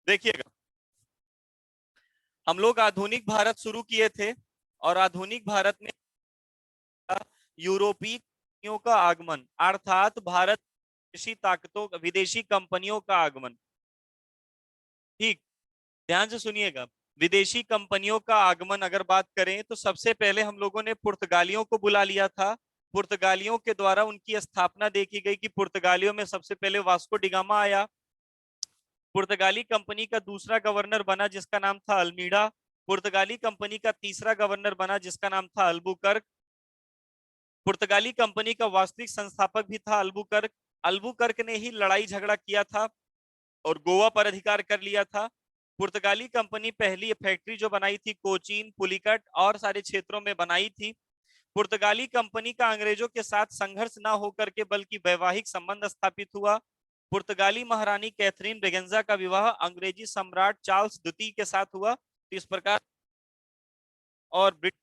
देखिएगा, हम लोग आधुनिक भारत शुरू किए थे और आधुनिक भारत में यूरोपीय कंपनियों का आगमन, अर्थात भारत विदेशी ताकतों, विदेशी कंपनियों का आगमन। ठीक, ध्यान से सुनिएगा। विदेशी कंपनियों का आगमन अगर बात करें तो सबसे पहले हम लोगों ने पुर्तगालियों को बुला लिया था। पुर्तगालियों के द्वारा उनकी स्थापना देखी गई कि पुर्तगालियों में सबसे पहले वास्को डिगामा आया। पुर्तगाली कंपनी का दूसरा गवर्नर बना जिसका नाम था अल्मीडा। पुर्तगाली कंपनी का तीसरा गवर्नर बना जिसका नाम था अल्बुकर्क। पुर्तगाली कंपनी का वास्तविक संस्थापक भी था अल्बुकर्क। अल्बुकर्क ने ही लड़ाई झगड़ा किया था और गोवा पर अधिकार कर लिया था। पुर्तगाली कंपनी पहली फैक्ट्री जो बनाई थी कोचीन, पुलिकट और सारे क्षेत्रों में बनाई थी। पुर्तगाली कंपनी का अंग्रेजों के साथ संघर्ष न होकर के बल्कि वैवाहिक संबंध स्थापित हुआ। पुर्तगाली महारानी कैथरीन ब्रेगेंजा का विवाह अंग्रेजी सम्राट चार्ल्स द्वितीय के साथ हुआ। तो इस प्रकार और ब्रिटेन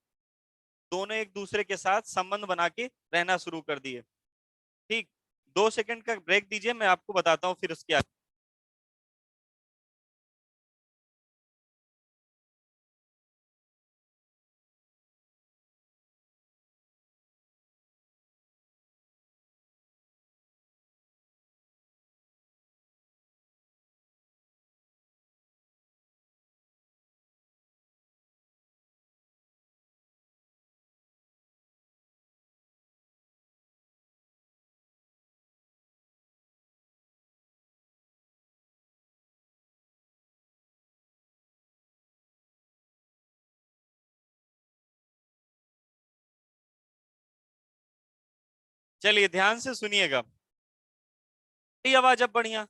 दोनों एक दूसरे के साथ संबंध बना के रहना शुरू कर दिए। ठीक, 2 सेकंड का ब्रेक दीजिए, मैं आपको बताता हूँ फिर उसके आगे। चलिए ध्यान से सुनिएगा, आवाज अब बढ़िया।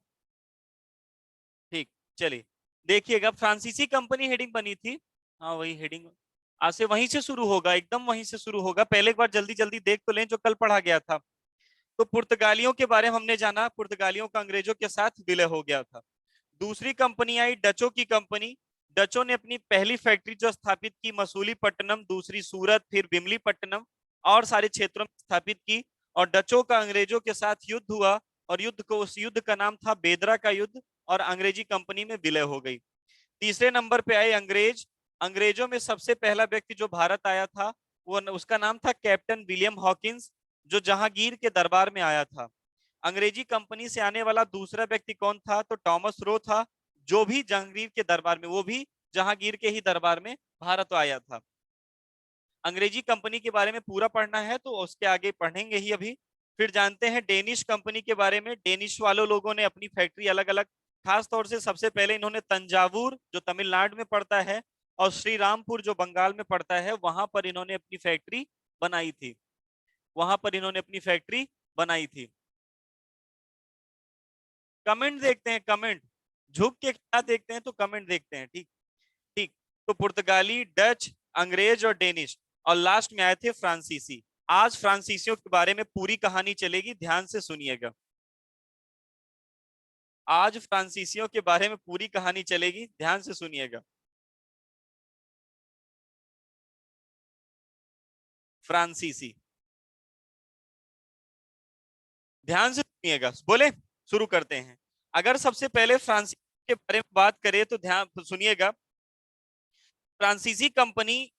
ठीक, चलिए देखिएगा, फ्रांसीसी कंपनी हेडिंग बनी थी। हाँ वही हेडिंग, आज से वहीं से शुरू होगा, एकदम वहीं से शुरू होगा। पहले एक बार जल्दी जल्दी देख तो लें जो कल पढ़ा गया था। तो पुर्तगालियों के बारे में हमने जाना, पुर्तगालियों का अंग्रेजों के साथ विलय हो गया था। दूसरी कंपनी आई डचों की कंपनी। डचों ने अपनी पहली फैक्ट्री जो स्थापित की मसूलीपट्टनम, दूसरी सूरत, फिर विमलीपट्टनम और सारे क्षेत्रों में स्थापित की। और डचों का अंग्रेजों के साथ युद्ध हुआ और उस युद्ध का नाम था बेदरा का युद्ध और अंग्रेजी कंपनी में विलय हो गई। तीसरे नंबर पे आए अंग्रेज। अंग्रेजों में सबसे पहला व्यक्ति जो भारत आया था वो उसका नाम था कैप्टन विलियम हॉकिंस, जो जहांगीर के दरबार में आया था। अंग्रेजी कंपनी से आने वाला दूसरा व्यक्ति कौन था? तो टॉमस रो था, जो भी जहांगीर के दरबार में, वो भी जहांगीर के ही दरबार में भारत आया था। अंग्रेजी कंपनी के बारे में पूरा पढ़ना है तो उसके आगे पढ़ेंगे ही अभी। फिर जानते हैं डेनिश कंपनी के बारे में। डेनिश वालों लोगों ने अपनी फैक्ट्री अलग अलग, खास तौर से सबसे पहले इन्होंने तंजावुर जो तमिलनाडु में पड़ता है और श्री रामपुर जो बंगाल में पड़ता है वहां पर इन्होंने अपनी फैक्ट्री बनाई थी। वहां पर इन्होंने अपनी फैक्ट्री बनाई थी। कमेंट देखते हैं, कमेंट झुक के क्या देखते हैं तो कमेंट देखते हैं। ठीक, ठीक। तो पुर्तगाली, डच, अंग्रेज और डेनिश और लास्ट में आए थे फ्रांसीसी। आज फ्रांसीसियों के बारे में पूरी कहानी चलेगी, ध्यान से सुनिएगा। आज फ्रांसीसियों के बारे में पूरी कहानी चलेगी, ध्यान से सुनिएगा। फ्रांसीसी, ध्यान से सुनिएगा, बोले शुरू करते हैं। अगर सबसे पहले फ्रांसीसी के बारे में बात करें तो ध्यान सुनिएगा। फ्रांसीसी कंपनी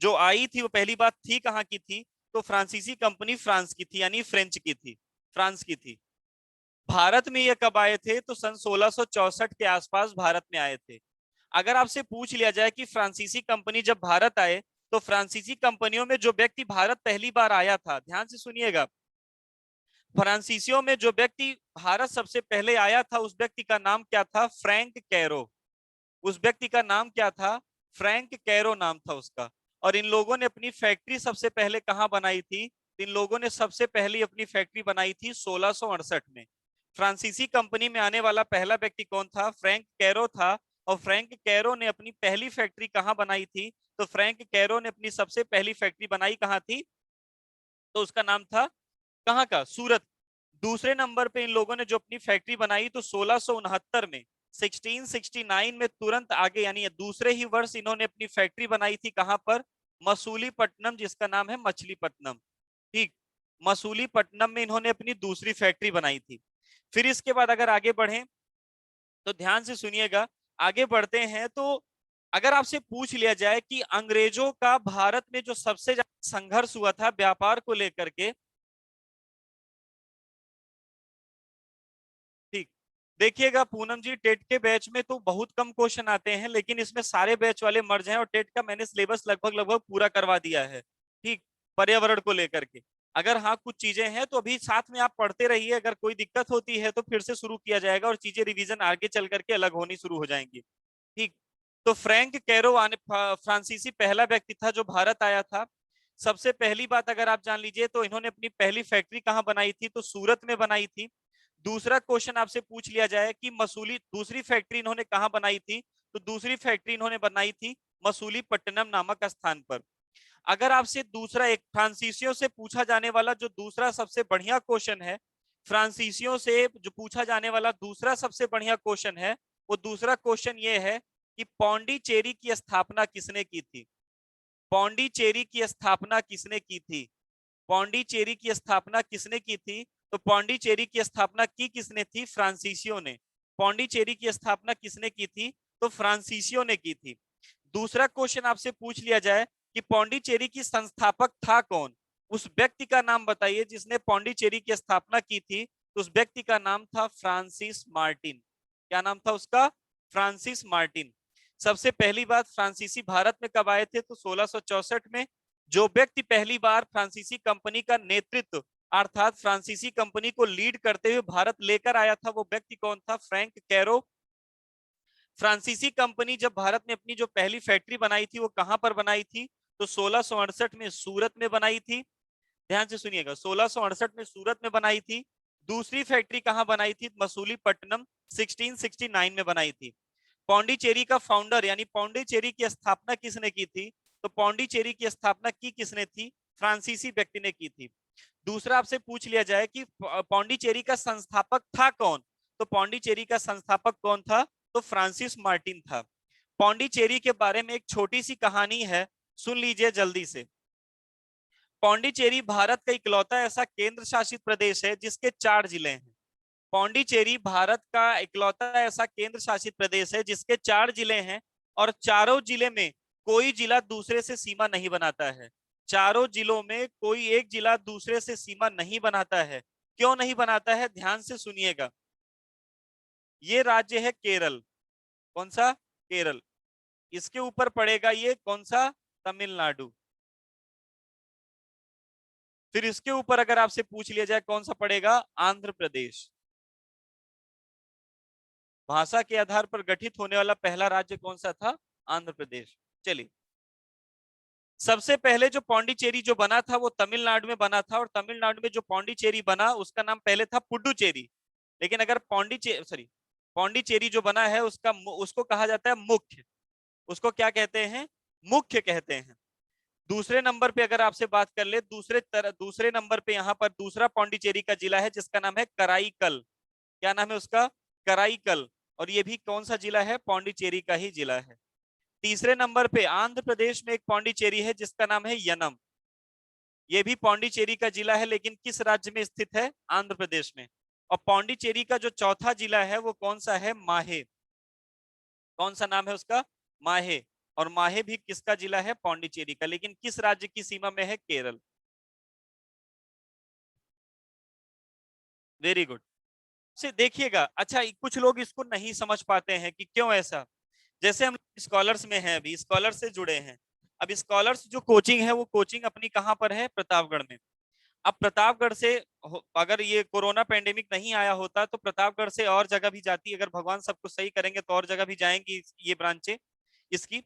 जो आई थी वो पहली बात थी कहाँ की थी? तो फ्रांसीसी कंपनी फ्रांस की थी, यानी फ्रेंच की थी, फ्रांस की थी। भारत में ये कब आए थे? तो सन 1664 के आसपास भारत में आए थे। अगर आपसे पूछ लिया जाए कि फ्रांसीसी कंपनी जब भारत आए तो फ्रांसीसी कंपनियों में जो व्यक्ति भारत पहली बार आया था, ध्यान से सुनिएगा, फ्रांसीसियों में जो व्यक्ति भारत सबसे पहले आया था उस व्यक्ति का नाम क्या था? Frank Caro. उस व्यक्ति का नाम क्या था? फ्रैंक कैरो नाम था उसका। और इन लोगों ने अपनी फैक्ट्री सबसे पहले कहां बनाई थी? इन लोगों ने सबसे पहले अपनी फैक्ट्री बनाई थी 1668 में। फ्रांसीसी कंपनी में आने वाला पहला व्यक्ति कौन था? फ्रैंक कैरो था। और फ्रैंक कैरो ने अपनी पहली फैक्ट्री कहां बनाई थी? तो फ्रैंक कैरो ने अपनी सबसे पहली फैक्ट्री बनाई कहां थी? तो उसका नाम था कहां का? सूरत। दूसरे नंबर पे इन लोगों ने जो अपनी फैक्ट्री बनाई तो 1669 में, 1669 में तुरंत आगे यानी दूसरे ही वर्ष इन्होंने अपनी फैक्ट्री बनाई थी कहां पर? मसूलीपट्टनम, जिसका नाम है मछलीपट्टनम। ठीक, मसूलीपट्टनम में इन्होंने अपनी दूसरी फैक्ट्री बनाई थी। फिर इसके बाद अगर आगे बढ़े तो ध्यान से सुनिएगा। आगे बढ़ते हैं। तो अगर आपसे पूछ लिया जाए कि अंग्रेजों का भारत में जो सबसे ज्यादा संघर्ष हुआ था व्यापार को लेकर के, ठीक, देखिएगा पूनम जी, टेट के बैच में तो बहुत कम क्वेश्चन आते हैं, लेकिन इसमें सारे बैच वाले मर्ज हैं और टेट का मैंने सिलेबस लगभग लगभग पूरा करवा दिया है। ठीक, पर्यावरण को लेकर के अगर हाँ कुछ चीजें हैं तो अभी साथ में आप पढ़ते रहिए, अगर कोई दिक्कत होती है तो फिर से शुरू किया जाएगा और चीजें रिवीजन आगे चल करके अलग होनी शुरू हो जाएंगी। ठीक, तो फ्रैंक कैरो फ्रांसीसी पहला व्यक्ति था जो भारत आया था। सबसे पहली बात अगर आप जान लीजिए तो इन्होंने अपनी पहली फैक्ट्री कहाँ बनाई थी, तो सूरत में बनाई थी। दूसरा क्वेश्चन आपसे पूछ लिया जाए कि मसूली दूसरी फैक्ट्री इन्होंने कहाँ बनाई थी, तो दूसरी फैक्ट्री इन्होंने बनाई थी मसूलीपट्टनम नामक स्थान पर। अगर आपसे दूसरा एक फ्रांसीसियों से पूछा जाने वाला जो दूसरा सबसे बढ़िया क्वेश्चन है, फ्रांसीसियों से जो पूछा जाने वाला दूसरा सबसे बढ़िया क्वेश्चन है, वो दूसरा क्वेश्चन ये है कि पौंडीचेरी की स्थापना किसने की थी। पौंडीचेरी की स्थापना किसने की थी, पौंडीचेरी की स्थापना किसने की थी, तो पौंडीचेरी की स्थापना की किसने थी, फ्रांसीसियों ने। पौंडीचेरी की स्थापना किसने की थी, तो फ्रांसीसियों ने की थी। दूसरा क्वेश्चन आपसे पूछ लिया जाए कि पौंडीचेरी की संस्थापक था कौन, उस व्यक्ति का नाम बताइए जिसने पौंडीचेरी की स्थापना की थी, तो उस व्यक्ति का नाम था फ्रांसिस मार्टिन। क्या नाम था उसका, फ्रांसिस मार्टिन। सबसे पहली बात, फ्रांसीसी भारत में कब आए थे, तो 1664 में। जो व्यक्ति पहली बार फ्रांसीसी कंपनी का नेतृत्व अर्थात फ्रांसीसी कंपनी को लीड करते हुए भारत लेकर आया था, वो व्यक्ति कौन था, फ्रैंक कैरो। फ्रांसीसी कंपनी जब भारत में अपनी जो पहली फैक्ट्री बनाई थी वो कहां पर बनाई थी, तो 1668 में सूरत में बनाई थी। ध्यान से सुनिएगा, 1668 में सूरत में बनाई थी। दूसरी फैक्ट्री कहां बनाई थी, मसूलीपट्टनम 1669 में बनाई थी। पौंडीचेरी का फाउंडर यानी पौंडीचेरी की स्थापना किसने की थी, तो पौंडीचेरी की स्थापना की किसने थी, फ्रांसीसी व्यक्ति ने की थी। दूसरा आपसे पूछ लिया जाए कि पौंडीचेरी का संस्थापक था कौन, तो पौंडीचेरी का संस्थापक कौन था, तो फ्रांसिस मार्टिन था। पौंडीचेरी के बारे में एक छोटी सी कहानी है, सुन लीजिए जल्दी से। पौंडीचेरी भारत का इकलौता ऐसा केंद्र शासित प्रदेश है जिसके 4 जिले हैं। पौंडीचेरी भारत का इकलौता ऐसा केंद्र शासित प्रदेश है जिसके 4 जिले हैं और चारों जिले में कोई जिला दूसरे से सीमा नहीं बनाता है। चारों जिलों में कोई एक जिला दूसरे से सीमा नहीं बनाता है। क्यों नहीं बनाता है, ध्यान से सुनिएगा। ये राज्य है केरल। कौन सा, केरल। इसके ऊपर पड़ेगा ये कौन सा, तमिलनाडु। फिर इसके ऊपर अगर आपसे पूछ लिया जाए कौन सा पड़ेगा, आंध्र प्रदेश। भाषा के आधार पर गठित होने वाला पहला राज्य कौन सा था, आंध्र प्रदेश। चलिए, सबसे पहले जो पौंडीचेरी जो बना था वो तमिलनाडु में बना था और तमिलनाडु में जो पौंडीचेरी बना उसका नाम पहले था पुडुचेरी। लेकिन अगर पौंडीचेरी जो बना है उसका उसको कहा जाता है मुख्य। उसको क्या कहते हैं, मुख्य कहते हैं। दूसरे नंबर पे अगर आपसे बात कर ले, दूसरे नंबर पे यहाँ पर दूसरा पौंडीचेरी का जिला है जिसका नाम है कराईकल। क्या नाम है उसका, कराईकल। और ये भी कौन सा जिला है, पौंडीचेरी का ही जिला है। तीसरे नंबर पे आंध्र प्रदेश में एक पौंडीचेरी है जिसका नाम है यनम। ये भी पौंडीचेरी का जिला है लेकिन किस राज्य में स्थित है, आंध्र प्रदेश में। और पौंडीचेरी का जो चौथा जिला है वो कौन सा है, माहे। कौन सा नाम है उसका, माहे। और माहे भी किसका जिला है, पौंडीचेरी का, लेकिन किस राज्य की सीमा में है, केरल। Very good. से देखिएगा, अच्छा कुछ लोग इसको नहीं समझ पाते हैं कि क्यों ऐसा। जैसे हम स्कॉलर्स में हैं, अभी स्कॉलर से जुड़े हैं। अब स्कॉलर्स जो कोचिंग है वो कोचिंग अपनी कहाँ पर है, प्रतापगढ़ में। अब प्रतापगढ़ से अगर ये कोरोना पेंडेमिक नहीं आया होता तो प्रतापगढ़ से और जगह भी जाती, अगर भगवान सब कुछ सही करेंगे तो और जगह भी जाएंगी ये ब्रांचें इसकी।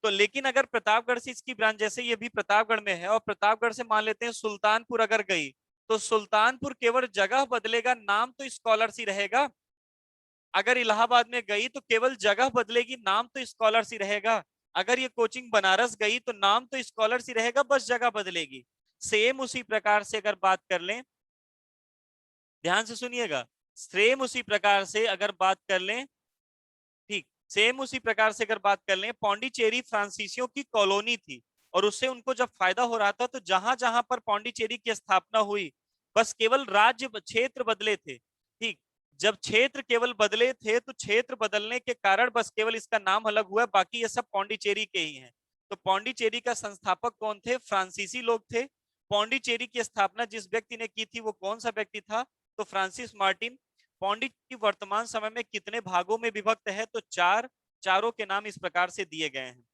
तो लेकिन अगर प्रतापगढ़ से इसकी ब्रांच, जैसे ये भी प्रतापगढ़ में है और प्रतापगढ़ से मान लेते हैं सुल्तानपुर अगर गई, तो सुल्तानपुर केवल जगह बदलेगा, नाम तो स्कॉलर्स ही रहेगा। अगर इलाहाबाद में गई तो केवल जगह बदलेगी, नाम तो स्कॉलर्स ही रहेगा। अगर ये कोचिंग बनारस गई तो नाम तो स्कॉलर्स ही रहेगा, बस जगह बदलेगी। सेम उसी प्रकार से अगर बात कर लें, ध्यान से सुनिएगा, सेम उसी प्रकार से अगर बात कर लें, ठीक, सेम उसी प्रकार से अगर बात कर लें, पौंडीचेरी फ्रांसीसियों की कॉलोनी थी और उससे उनको जब फायदा हो रहा था तो जहां जहां पर पौंडीचेरी की स्थापना हुई, बस केवल राज्य क्षेत्र बदले थे। ठीक, जब क्षेत्र केवल बदले थे तो क्षेत्र बदलने के कारण बस केवल इसका नाम अलग हुआ, बाकी ये सब पौंडीचेरी के ही हैं। तो पौंडीचेरी का संस्थापक कौन थे? फ्रांसीसी लोग थे। पौंडीचेरी की स्थापना जिस व्यक्ति ने की थी वो कौन सा व्यक्ति था? तो फ्रांसिस मार्टिन। पौंडीचेरी वर्तमान समय में कितने भागों में विभक्त है? तो चार। चारों के नाम इस प्रकार से दिए गए हैं।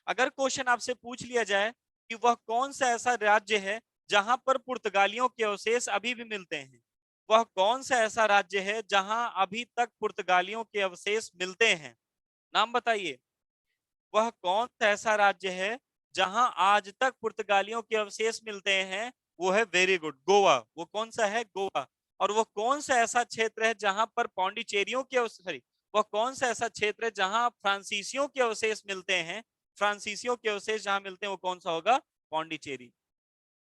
अगर क्वेश्चन आपसे पूछ लिया जाए कि वह कौन सा ऐसा राज्य है जहां पर पुर्तगालियों के अवशेष अभी भी मिलते हैं, वह कौन सा ऐसा राज्य है जहां अभी तक पुर्तगालियों के अवशेष मिलते हैं? नाम बताइए। वह कौन सा ऐसा राज्य है जहां आज तक पुर्तगालियों के अवशेष मिलते हैं? वो है, वेरी गुड, गोवा। वो कौन सा है? गोवा। और वो कौन सा ऐसा क्षेत्र है जहां पर पौंडीचेरियों के सॉरी वह कौन सा ऐसा क्षेत्र है जहां फ्रांसीसियों के अवशेष मिलते हैं? फ्रांसीसियों के अवशेष जहां मिलते हैं वो कौन सा होगा? पौंडीचेरी।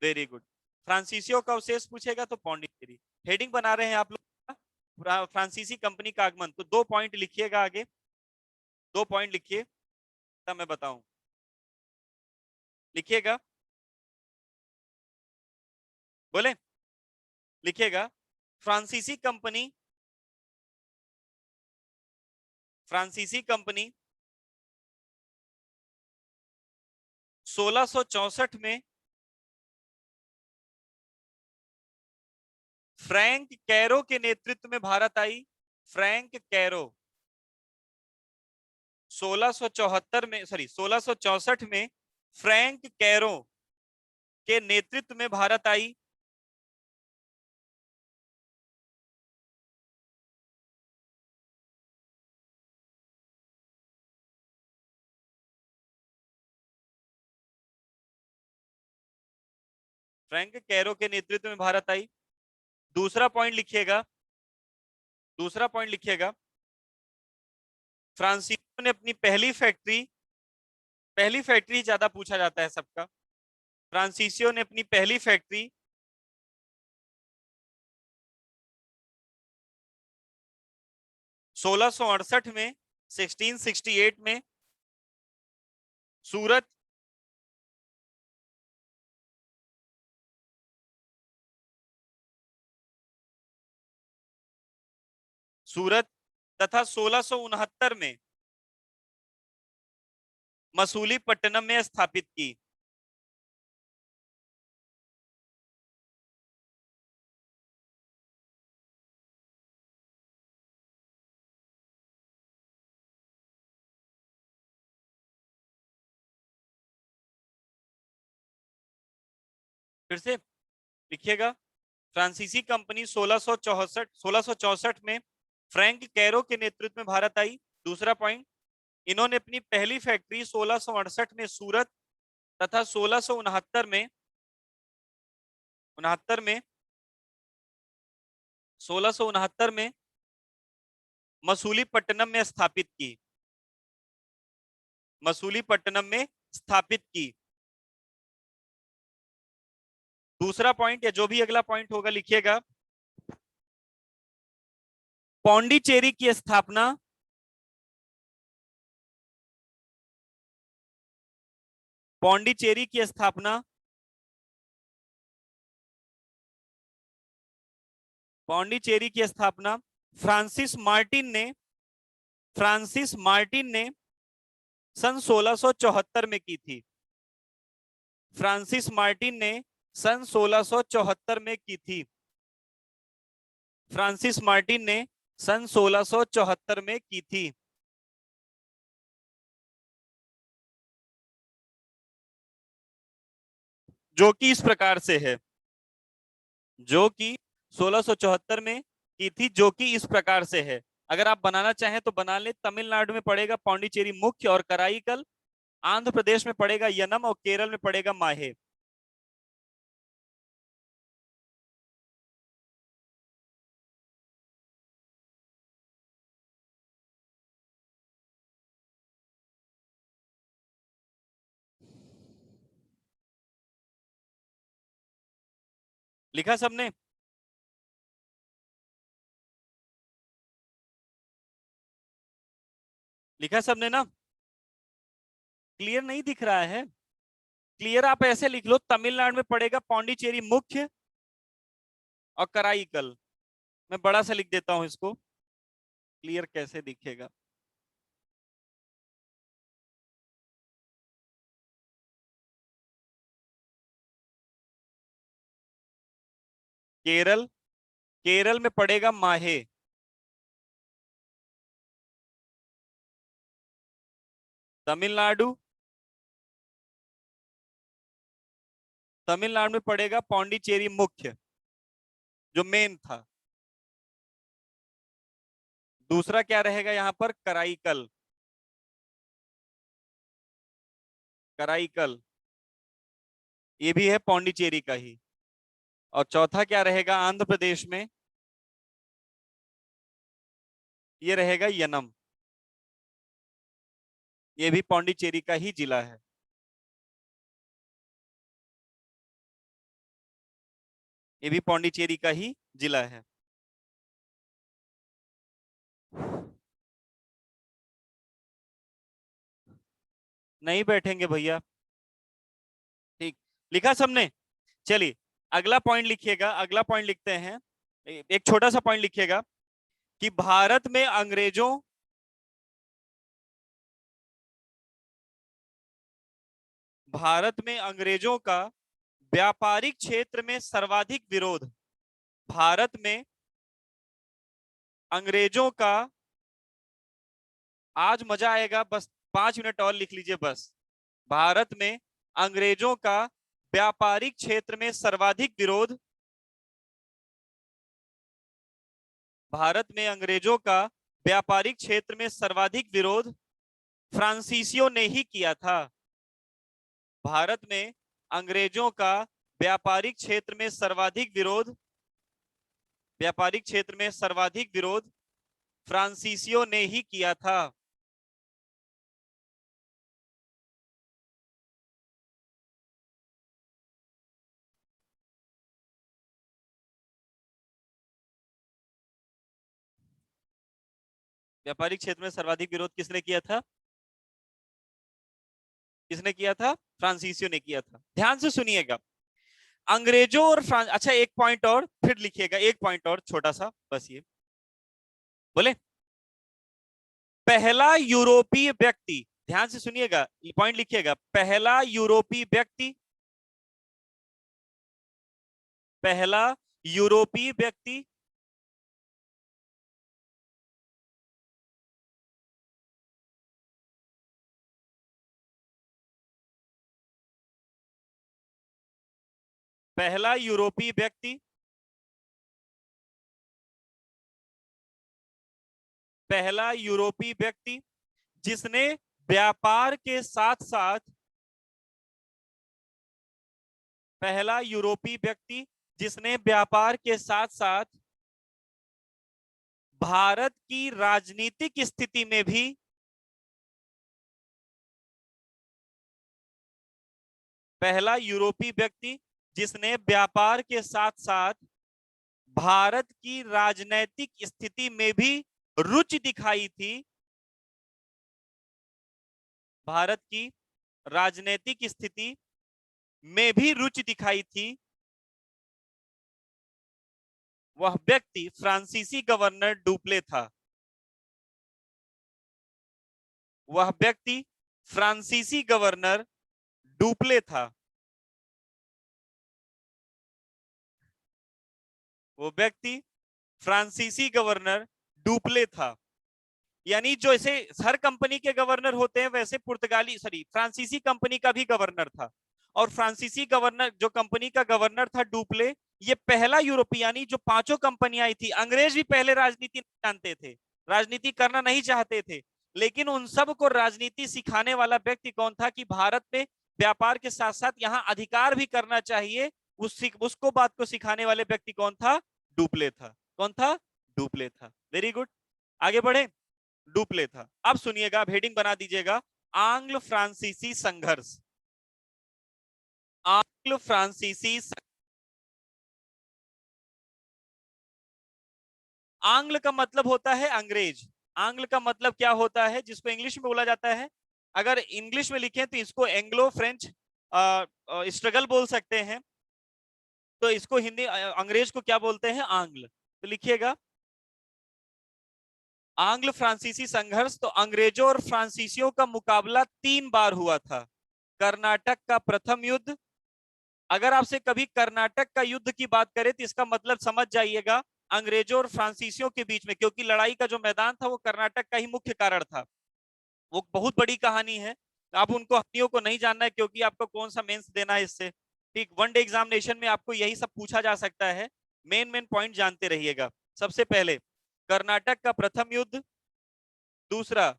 Very good. फ्रांसीसियों का अवशेष पूछेगा तो पौंडीचेरी। हेडिंग बना रहे हैं आप लोग, फ्रांसीसी कंपनी का आगमन। तो 2 पॉइंट लिखिएगा आगे, 2 पॉइंट लिखिए तब मैं बताऊं। लिखिएगा, बोले, लिखिएगा। फ्रांसीसी कंपनी, फ्रांसीसी कंपनी 1664 में फ्रैंक कैरो के नेतृत्व में भारत आई। फ्रैंक कैरो 1674 में, सॉरी 1664 में फ्रैंक कैरो के नेतृत्व में भारत आई। फ्रैंक कैरो के नेतृत्व में भारत आई। दूसरा पॉइंट लिखिएगा, दूसरा पॉइंट लिखिएगा। फ्रांसीसियों ने अपनी पहली फैक्ट्री ज्यादा पूछा जाता है सबका। फ्रांसीसियों ने अपनी पहली फैक्ट्री 1668 में, 1668 में सूरत, सूरत तथा 1669 में मसूलीपट्टनम में स्थापित की। फिर से लिखिएगा। फ्रांसीसी कंपनी 1664 में फ्रैंक कैरो के नेतृत्व में भारत आई। दूसरा पॉइंट, इन्होंने अपनी पहली फैक्ट्री 1668 में सूरत तथा 1669 में 1669 में मसूलीपट्टनम में स्थापित की। मसूलीपट्टनम में स्थापित की। दूसरा पॉइंट या जो भी अगला पॉइंट होगा लिखिएगा। पौंडीचेरी की स्थापना पौंडीचेरी की स्थापना पौंडीचेरी की स्थापना फ्रांसिस मार्टिन ने सन 1674 में की थी। फ्रांसिस मार्टिन ने सन 1674 में की थी। फ्रांसिस मार्टिन ने सन 1674 में की थी। जो कि इस प्रकार से है, जो कि 1674 में की थी, जो कि इस प्रकार से है। अगर आप बनाना चाहें तो बना ले। तमिलनाडु में पड़ेगा पौंडीचेरी मुख्य और कराईकल, आंध्र प्रदेश में पड़ेगा यनम और केरल में पड़ेगा माहे। लिखा सबने? लिखा सबने ना? क्लियर नहीं दिख रहा है? क्लियर आप ऐसे लिख लो, तमिलनाडु में पड़ेगा पौंडीचेरी मुख्य और कराईकल। मैं बड़ा सा लिख देता हूं इसको। क्लियर कैसे दिखेगा? केरल, केरल में पड़ेगा माहे। तमिलनाडु, तमिलनाडु में पड़ेगा पौंडीचेरी मुख्य, जो मेन था। दूसरा क्या रहेगा यहाँ पर? कराईकल, कराईकल ये भी है पौंडीचेरी का ही। और चौथा क्या रहेगा आंध्र प्रदेश में? ये रहेगा यनम, ये भी पौंडीचेरी का ही जिला है। ये भी पौंडीचेरी का ही जिला है। नहीं बैठेंगे भैया। ठीक, लिखा सबने? चलिए अगला पॉइंट लिखिएगा, अगला पॉइंट लिखते हैं। एक छोटा सा पॉइंट लिखिएगा कि भारत में अंग्रेजों का व्यापारिक क्षेत्र में सर्वाधिक विरोध। भारत में अंग्रेजों का, आज मजा आएगा, बस 5 मिनट और लिख लीजिए बस। भारत में अंग्रेजों का व्यापारिक क्षेत्र में सर्वाधिक विरोध। भारत में अंग्रेजों का व्यापारिक क्षेत्र में सर्वाधिक विरोध फ्रांसीसियों ने ही किया था। भारत में अंग्रेजों का व्यापारिक क्षेत्र में सर्वाधिक विरोध, व्यापारिक क्षेत्र में सर्वाधिक विरोध फ्रांसीसियों ने ही किया था। व्यापारिक क्षेत्र में सर्वाधिक विरोध किसने किया था? किसने किया था? फ्रांसीसियों ने किया था। ध्यान से सुनिएगा, अंग्रेजों और फ्रांस, अच्छा एक पॉइंट और फिर लिखिएगा, एक पॉइंट और छोटा सा बस, ये बोले पहला यूरोपीय व्यक्ति, ध्यान से सुनिएगा, पॉइंट लिखिएगा, पहला यूरोपीय व्यक्ति, पहला यूरोपीय व्यक्ति पहला यूरोपीय व्यक्ति, पहला यूरोपीय व्यक्ति जिसने व्यापार के साथ साथ, पहला यूरोपीय व्यक्ति जिसने व्यापार के साथ साथ भारत की राजनीतिक स्थिति में भी, पहला यूरोपीय व्यक्ति जिसने व्यापार के साथ साथ भारत की राजनीतिक स्थिति में भी रुचि दिखाई थी, भारत की राजनीतिक स्थिति में भी रुचि दिखाई थी, वह व्यक्ति फ्रांसीसी गवर्नर डुप्ले था। वह व्यक्ति फ्रांसीसी गवर्नर डुप्ले था। वो व्यक्ति फ्रांसीसी गवर्नर डुप्ले था। यानी जो ऐसे हर कंपनी के गवर्नर होते हैं वैसे पुर्तगाली, सॉरी, फ्रांसीसी कंपनी का भी गवर्नर था। और फ्रांसीसी गवर्नर, जो कंपनी का गवर्नर था डुप्ले, ये पहला यूरोपीय, यानी जो पांचों कंपनियां आई थी, अंग्रेज भी पहले राजनीति नहीं जानते थे, राजनीति करना नहीं चाहते थे, लेकिन उन सब को राजनीति सिखाने वाला व्यक्ति कौन था कि भारत में व्यापार के साथ साथ यहाँ अधिकार भी करना चाहिए, उसको बात को सिखाने वाले व्यक्ति कौन था? डुप्ले था। कौन था? डुप्ले था। वेरी गुड, आगे बढ़े। डुप्ले था। अब सुनिएगा, आप हेडिंग बना दीजिएगा, आंग्ल फ्रांसीसी संघर्ष। आंग्ल फ्रांसीसी, आंग्ल का मतलब होता है अंग्रेज। आंग्ल का मतलब क्या होता है, जिसको इंग्लिश में बोला जाता है, अगर इंग्लिश में लिखें तो इसको एंग्लो फ्रेंच स्ट्रगल बोल सकते हैं, तो इसको हिंदी अंग्रेज को क्या बोलते हैं? आंग्ल। तो लिखिएगा आंग्ल फ्रांसीसी संघर्ष, तो अंग्रेजों और फ्रांसीसियों का मुकाबला 3 बार हुआ था। कर्नाटक का प्रथम युद्ध, अगर आपसे कभी कर्नाटक का युद्ध की बात करें तो इसका मतलब समझ जाइएगा अंग्रेजों और फ्रांसीसियों के बीच में, क्योंकि लड़ाई का जो मैदान था वो कर्नाटक का ही मुख्य कारण था। वो बहुत बड़ी कहानी है, आप उनको कहानियों को नहीं जानना है, क्योंकि आपको कौन सा मेंस देना है इससे। ठीक, वनडे एग्जामिनेशन में आपको यही सब पूछा जा सकता है, मेन मेन पॉइंट जानते रहिएगा। सबसे पहले कर्नाटक का प्रथम युद्ध, दूसरा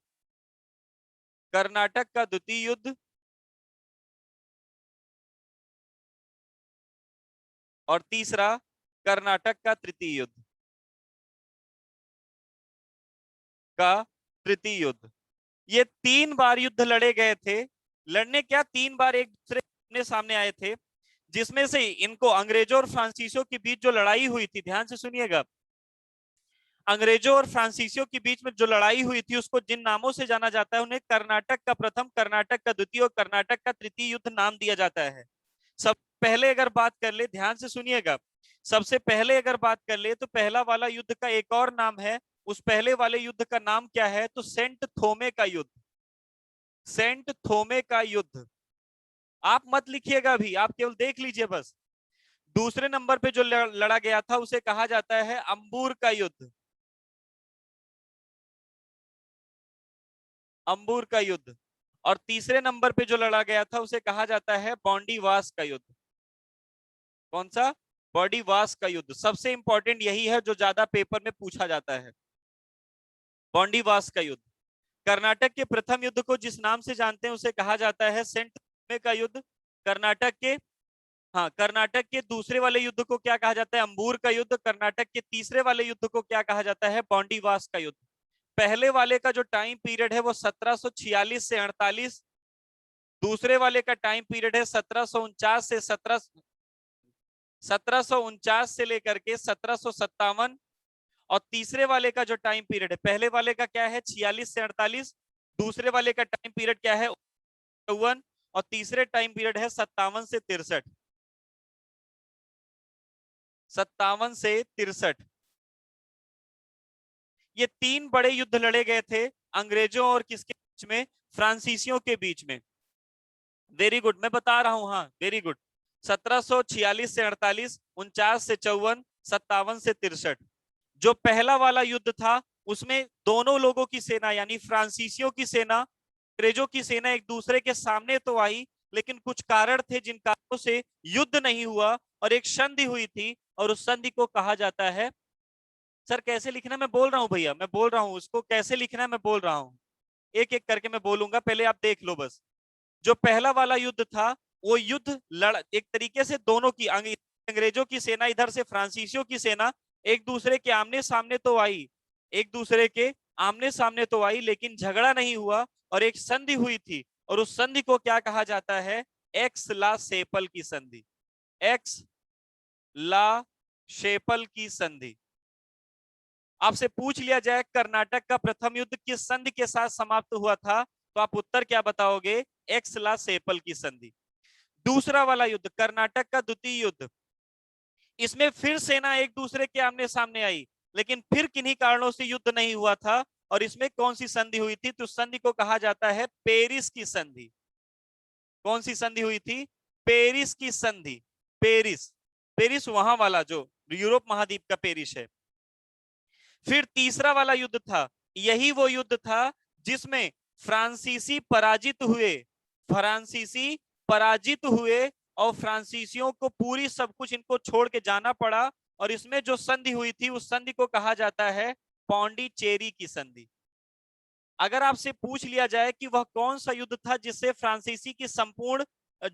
कर्नाटक का द्वितीय युद्ध, और तीसरा कर्नाटक का तृतीय युद्ध, का तृतीय युद्ध। ये 3 बार युद्ध लड़े गए थे। लड़ने क्या, 3 बार एक दूसरे के सामने आए थे, जिसमें से इनको अंग्रेजों और फ्रांसीसियों के बीच जो लड़ाई हुई थी, ध्यान से सुनिएगा, अंग्रेजों और फ्रांसीसियों के बीच में जो लड़ाई हुई थी उसको जिन नामों से जाना जाता है उन्हें कर्नाटक का प्रथम, कर्नाटक का द्वितीय और कर्नाटक का तृतीय युद्ध नाम दिया जाता है। सब पहले अगर बात कर ले, ध्यान से सुनिएगा, सबसे पहले अगर बात कर ले तो पहला वाला युद्ध का एक और नाम है। उस पहले वाले युद्ध का नाम क्या है, तो सेंट थोमे का युद्ध। सेंट थोमे का युद्ध, आप मत लिखिएगा अभी, आप केवल देख लीजिए बस। दूसरे नंबर पे जो लड़ा गया था उसे कहा जाता है अंबूर का युद्ध। अंबूर का युद्ध। और तीसरे नंबर पे जो लड़ा गया था उसे कहा जाता है बॉन्डीवास का युद्ध। कौन सा, बॉन्डीवास का युद्ध। सबसे इंपॉर्टेंट यही है जो ज्यादा पेपर में पूछा जाता है, बॉन्डीवास का युद्ध। कर्नाटक के प्रथम युद्ध को जिस नाम से जानते हैं उसे कहा जाता है सेंट थोमे का युद्ध। कर्नाटक के, हाँ, कर्नाटक के दूसरे वाले युद्ध को क्या कहा जाता है, अंबूर का युद्ध। कर्नाटक के तीसरे वाले युद्ध को क्या कहा जाता है, बॉन्डीवास का युद्ध। पहले वाले का जो टाइम पीरियड है वो 1746 से 48, दूसरे वाले का टाइम पीरियड है 1749 से 1749 से लेकर के 1757, और तीसरे वाले का जो टाइम पीरियड है, पहले वाले का क्या है 46 से 48, दूसरे वाले का टाइम पीरियड क्या है 52, और तीसरे टाइम पीरियड है 57 से 63, 57 से 63। ये 3 बड़े युद्ध लड़े गए थे अंग्रेजों और किसके बीच में, फ्रांसीसियों के बीच में। वेरी गुड, मैं बता रहा हूं, हाँ वेरी गुड। 1746 से 48, 49 से 54, 57 से 63। जो पहला वाला युद्ध था उसमें दोनों लोगों की सेना यानी फ्रांसीसियों की सेना, अंग्रेजों की सेना एक दूसरे के सामने तो आई, लेकिन कुछ कारण थे जिन कारणों से युद्ध नहीं हुआ और एक संधि हुई थी, और उस संधि को कहा जाता है, सर कैसे लिखना मैं बोल रहा हूं भैया, मैं बोल रहा हूं उसको कैसे लिखना है मैं बोल रहा हूं, एक एक करके मैं बोलूंगा, पहले आप देख लो बस। जो पहला वाला युद्ध था वो युद्ध एक तरीके से दोनों की, अंग्रेजों की सेना इधर से फ्रांसीसियों की सेना एक दूसरे के आमने सामने तो आई, एक दूसरे के आमने सामने तो आई, लेकिन झगड़ा नहीं हुआ और एक संधि हुई थी, और उस संधि को क्या कहा जाता है, एक्स ला सेपल की संधि। एक्स ला शेपल की संधि। आपसे पूछ लिया जाए कर्नाटक का प्रथम युद्ध किस संधि के साथ समाप्त हुआ था, तो आप उत्तर क्या बताओगे, एक्स ला सेपल की संधि। दूसरा वाला युद्ध कर्नाटक का द्वितीय युद्ध, इसमें फिर सेना एक दूसरे के आमने सामने आई, लेकिन फिर किन्हीं कारणों से युद्ध नहीं हुआ था, और इसमें कौन सी संधि हुई थी, तो संधि को कहा जाता है पेरिस की संधि। कौन सी संधि हुई थी, पेरिस की संधि। पेरिस, पेरिस वहां वाला जो यूरोप महाद्वीप का पेरिस है। फिर तीसरा वाला युद्ध था, यही वो युद्ध था जिसमें फ्रांसीसी पराजित हुए, फ्रांसीसी पराजित हुए, और फ्रांसीसियों को पूरी सब कुछ इनको छोड़ के जाना पड़ा, और इसमें जो संधि हुई थी उस संधि को कहा जाता है पौंडीचेरी की संधि। अगर आपसे पूछ लिया जाए कि वह कौन सा युद्ध था जिससे फ्रांसीसी की संपूर्ण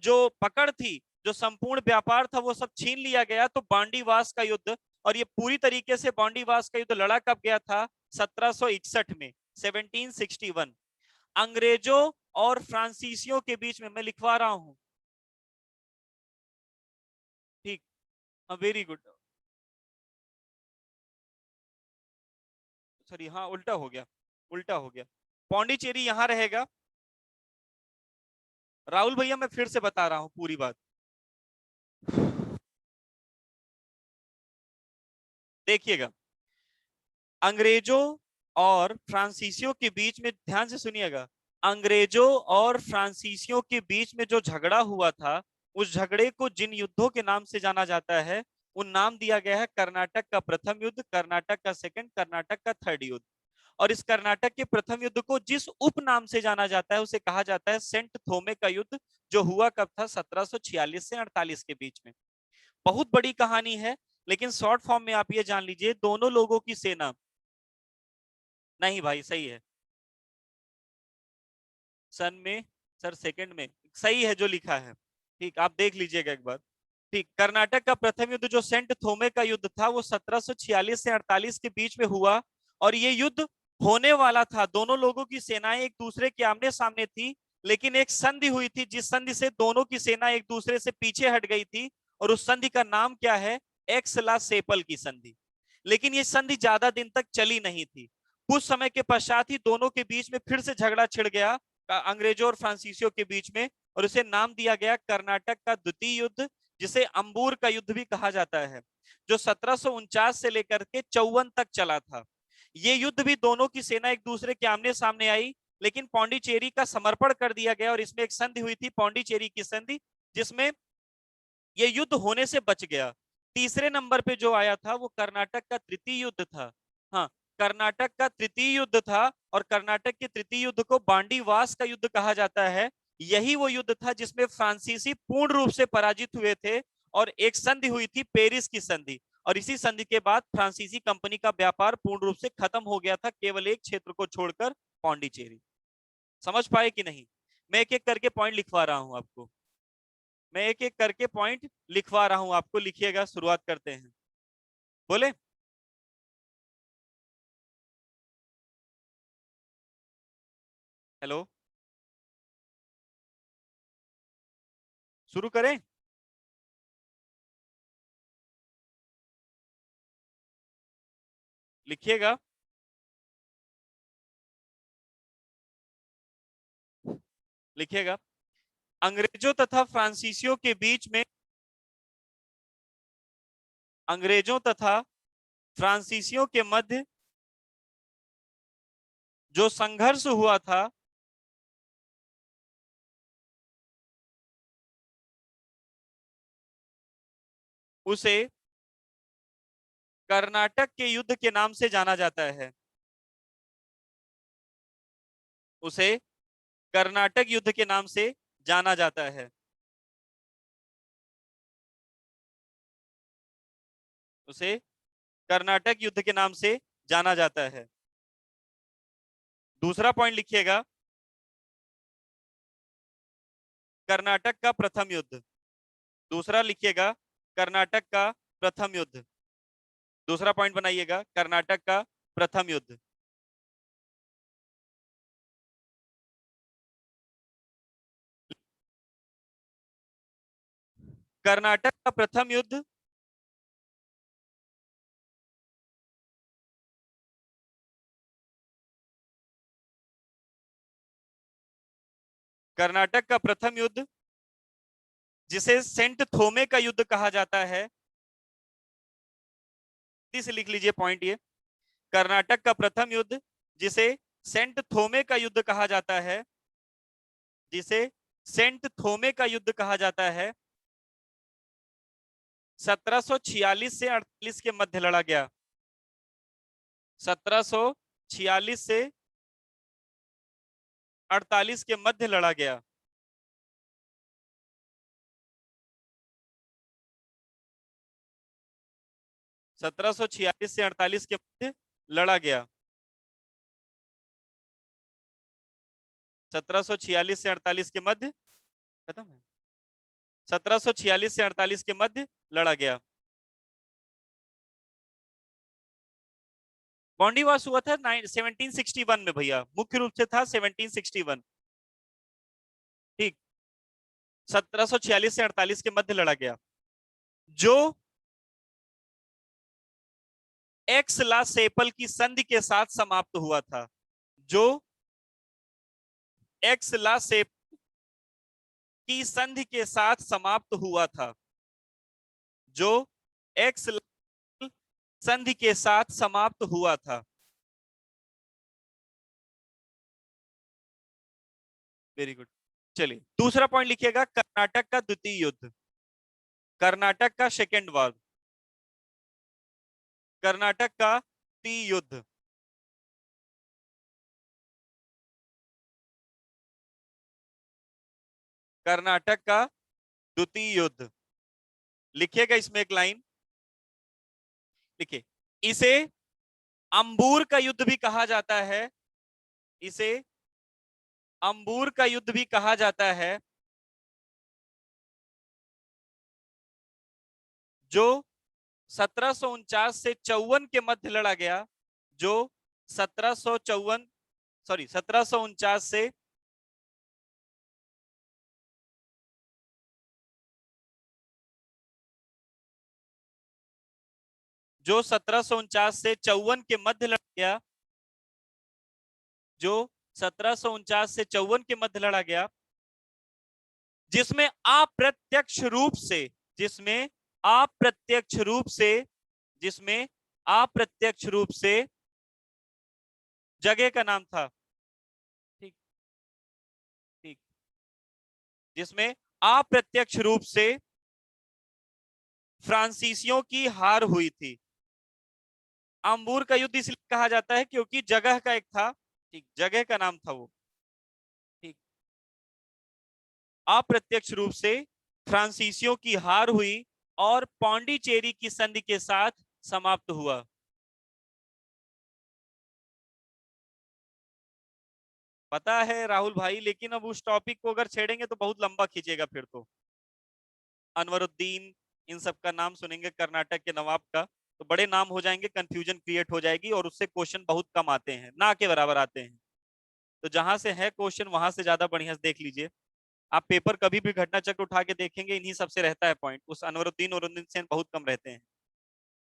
जो पकड़ थी, जो संपूर्ण व्यापार था वो सब छीन लिया गया, तो बांडीवास का युद्ध। और ये पूरी तरीके से बांडीवास का युद्ध लड़ा कब गया था, 1761 में, 1761, अंग्रेजों और फ्रांसीसियों के बीच में। मैं लिखवा रहा हूं, ठीक, वेरी गुड, सॉरी, हाँ उल्टा हो गया, उल्टा हो गया, पौंडीचेरी यहां रहेगा। राहुल भैया मैं फिर से बता रहा हूं पूरी बात, देखिएगा, अंग्रेजों और फ्रांसीसियों के बीच में, ध्यान से सुनिएगा, अंग्रेजों और फ्रांसीसियों के बीच में जो झगड़ा हुआ था, उस झगड़े को जिन युद्धों के नाम से जाना जाता है, उन नाम दिया गया है कर्नाटक का प्रथम युद्ध, कर्नाटक का सेकंड, कर्नाटक का थर्ड युद्ध। और इस कर्नाटक के प्रथम युद्ध को जिस उपनाम से जाना जाता है उसे कहा जाता है सेंट थोमे का युद्ध, जो हुआ कब था? 1746 से 48 के बीच में। बहुत बड़ी कहानी है, लेकिन शॉर्ट फॉर्म में आप ये जान लीजिए, दोनों लोगों की सेना, नहीं भाई सही है, सन में, सर सेकंड में सही है जो लिखा है। ठीक, आप देख लीजिएगा एक बार। ठीक, कर्नाटक का प्रथम युद्ध जो सेंट थोमे का युद्ध था, वो 1746 से 48 के बीच में हुआ। और ये युद्ध होने वाला था, दोनों लोगों की सेनाएं एक दूसरे के आमने सामने थी, लेकिन एक संधि हुई थी, जिस संधि से दोनों की सेना एक दूसरे से पीछे हट गई थी। और उस संधि का नाम क्या है? एक्स ला सेपल की संधि। लेकिन ये संधि ज्यादा दिन तक चली नहीं थी। कुछ समय के पश्चात ही दोनों के बीच में फिर से झगड़ा छिड़ गया, अंग्रेजों और फ्रांसीसियों के बीच में, और उसे नाम दिया गया कर्नाटक का द्वितीय युद्ध, जिसे अंबूर का युद्ध भी कहा जाता है, जो 1749 से लेकर के 54 तक चला था। ये युद्ध भी दोनों की सेना एक दूसरे के आमने सामने आई, लेकिन पौंडीचेरी का समर्पण कर दिया गया और इसमें एक संधि हुई थी, पौंडीचेरी की संधि, जिसमें ये युद्ध होने से बच गया। तीसरे नंबर पे जो आया था वो कर्नाटक का तृतीय युद्ध था। हाँ, कर्नाटक का तृतीय युद्ध था, और कर्नाटक के तृतीय युद्ध को बांडीवास का युद्ध कहा जाता है। यही वो युद्ध था जिसमें फ्रांसीसी पूर्ण रूप से पराजित हुए थे, और एक संधि हुई थी, पेरिस की संधि। और इसी संधि के बाद फ्रांसीसी कंपनी का व्यापार पूर्ण रूप से खत्म हो गया था, केवल एक क्षेत्र को छोड़कर, पौंडीचेरी। समझ पाए कि नहीं? मैं एक एक करके पॉइंट लिखवा रहा हूं आपको, मैं एक एक करके पॉइंट लिखवा रहा हूं आपको, लिखिएगा, शुरुआत करते हैं। बोले? हेलो, शुरू करें? लिखिएगा, लिखिएगा। अंग्रेजों तथा फ्रांसीसियों के बीच में, अंग्रेजों तथा फ्रांसीसियों के मध्य जो संघर्ष हुआ था, उसे कर्नाटक के युद्ध के नाम से जाना जाता है। उसे कर्नाटक युद्ध के नाम से जाना जाता है। उसे कर्नाटक युद्ध के नाम से जाना जाता है। दूसरा पॉइंट लिखिएगा, कर्नाटक का प्रथम युद्ध। दूसरा लिखिएगा, कर्नाटक का प्रथम युद्ध। दूसरा पॉइंट बनाइएगा, कर्नाटक का प्रथम युद्ध। कर्नाटक का प्रथम युद्ध कर्नाटक का प्रथम युद्ध, जिसे सेंट थोमे का युद्ध कहा जाता है, से लिख लीजिए पॉइंट ये, कर्नाटक का प्रथम युद्ध जिसे सेंट थोमे का युद्ध कहा जाता है, जिसे सेंट थोमे का युद्ध कहा जाता है, 1746 से 48 के मध्य लड़ा गया। 1746 से 48 के मध्य लड़ा गया। 1746 से 48 के मध्य लड़ा गया। 1746 से 48 के मध्य, खत्म है, 1746 से 48 के मध्य लड़ा गया। बॉन्डीवास हुआ था 1761 में भैया, मुख्य रूप से था 1761। ठीक, 1746 से 48 के मध्य लड़ा गया, जो एक्स ला सेपल की संधि के साथ समाप्त हुआ था। जो एक्स ला सेपल की संधि के साथ समाप्त हुआ था। जो एक्स संधि के साथ समाप्त हुआ था। Very good. चलिए दूसरा पॉइंट लिखिएगा, कर्नाटक का द्वितीय युद्ध, कर्नाटक का सेकेंड वॉर, कर्नाटक का द्वितीय युद्ध, कर्नाटक का द्वितीय युद्ध। लिखिएगा इसमें एक लाइन लिखिए, इसे अंबूर का युद्ध भी कहा जाता है, इसे अंबूर का युद्ध भी कहा जाता है, जो 1749 से 54 के मध्य लड़ा गया, जो 1754 सॉरी 1749 से जो 1749 से 54 के मध्य लड़ा गया, जो 1749 से 54 के मध्य लड़ा गया, जिसमें अप्रत्यक्ष रूप से, जिसमें अप्रत्यक्ष रूप से, जिसमें अप्रत्यक्ष रूप से जगह का नाम था, ठीक ठीक, जिसमें अप्रत्यक्ष रूप से फ्रांसीसियों की हार हुई थी। अंबूर का युद्ध इसलिए कहा जाता है क्योंकि जगह का एक था, ठीक, जगह का नाम था वो, ठीक, अप्रत्यक्ष रूप से फ्रांसीसियों की हार हुई और पौंडीचेरी की संधि के साथ समाप्त हुआ। पता है राहुल भाई, लेकिन अब उस टॉपिक को अगर छेड़ेंगे तो बहुत लंबा खींचेगा फिर तो। अनवरुद्दीन, इन सब का नाम सुनेंगे, कर्नाटक के नवाब का, तो बड़े नाम हो जाएंगे, कंफ्यूजन क्रिएट हो जाएगी और उससे क्वेश्चन बहुत कम आते हैं, ना के बराबर आते हैं। तो जहां से है क्वेश्चन वहां से ज्यादा बढ़िया से देख लीजिए। आप पेपर कभी भी घटना चक्र उठा के देखेंगे, इन्हीं सबसे रहता है पॉइंट, उस अनवरुद्दीन और सेन बहुत कम रहते हैं।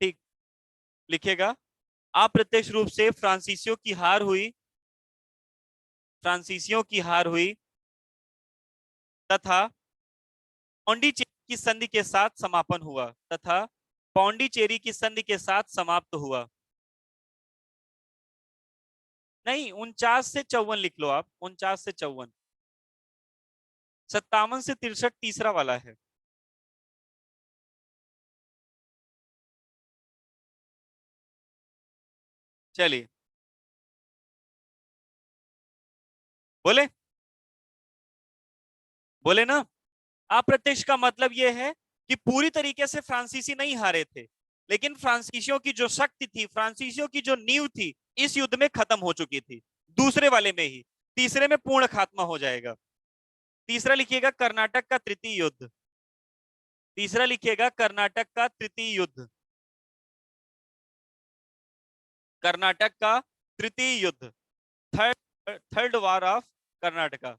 ठीक, लिखिएगा, अप्रत्यक्ष रूप से फ्रांसीसियों की हार हुई, फ्रांसीसियों की हार हुई तथा पौंडीचेरी की संधि के साथ समापन हुआ, तथा पौंडीचेरी की संधि के साथ समाप्त हुआ। नहीं, 49 से 54 लिख लो आप, 49 से 54, 57 से 63 तीसरा वाला है। चलिए बोले, बोले ना। अप्रत्यक्ष का मतलब यह है कि पूरी तरीके से फ्रांसीसी नहीं हारे थे, लेकिन फ्रांसीसियों की जो शक्ति थी, फ्रांसीसियों की जो नींव थी, इस युद्ध में खत्म हो चुकी थी, दूसरे वाले में ही, तीसरे में पूर्ण खात्मा हो जाएगा। तीसरा लिखिएगा, कर्नाटक का तृतीय युद्ध, तीसरा लिखिएगा, कर्नाटक का तृतीय युद्ध, कर्नाटक का तृतीय युद्ध, third third war of Karnataka,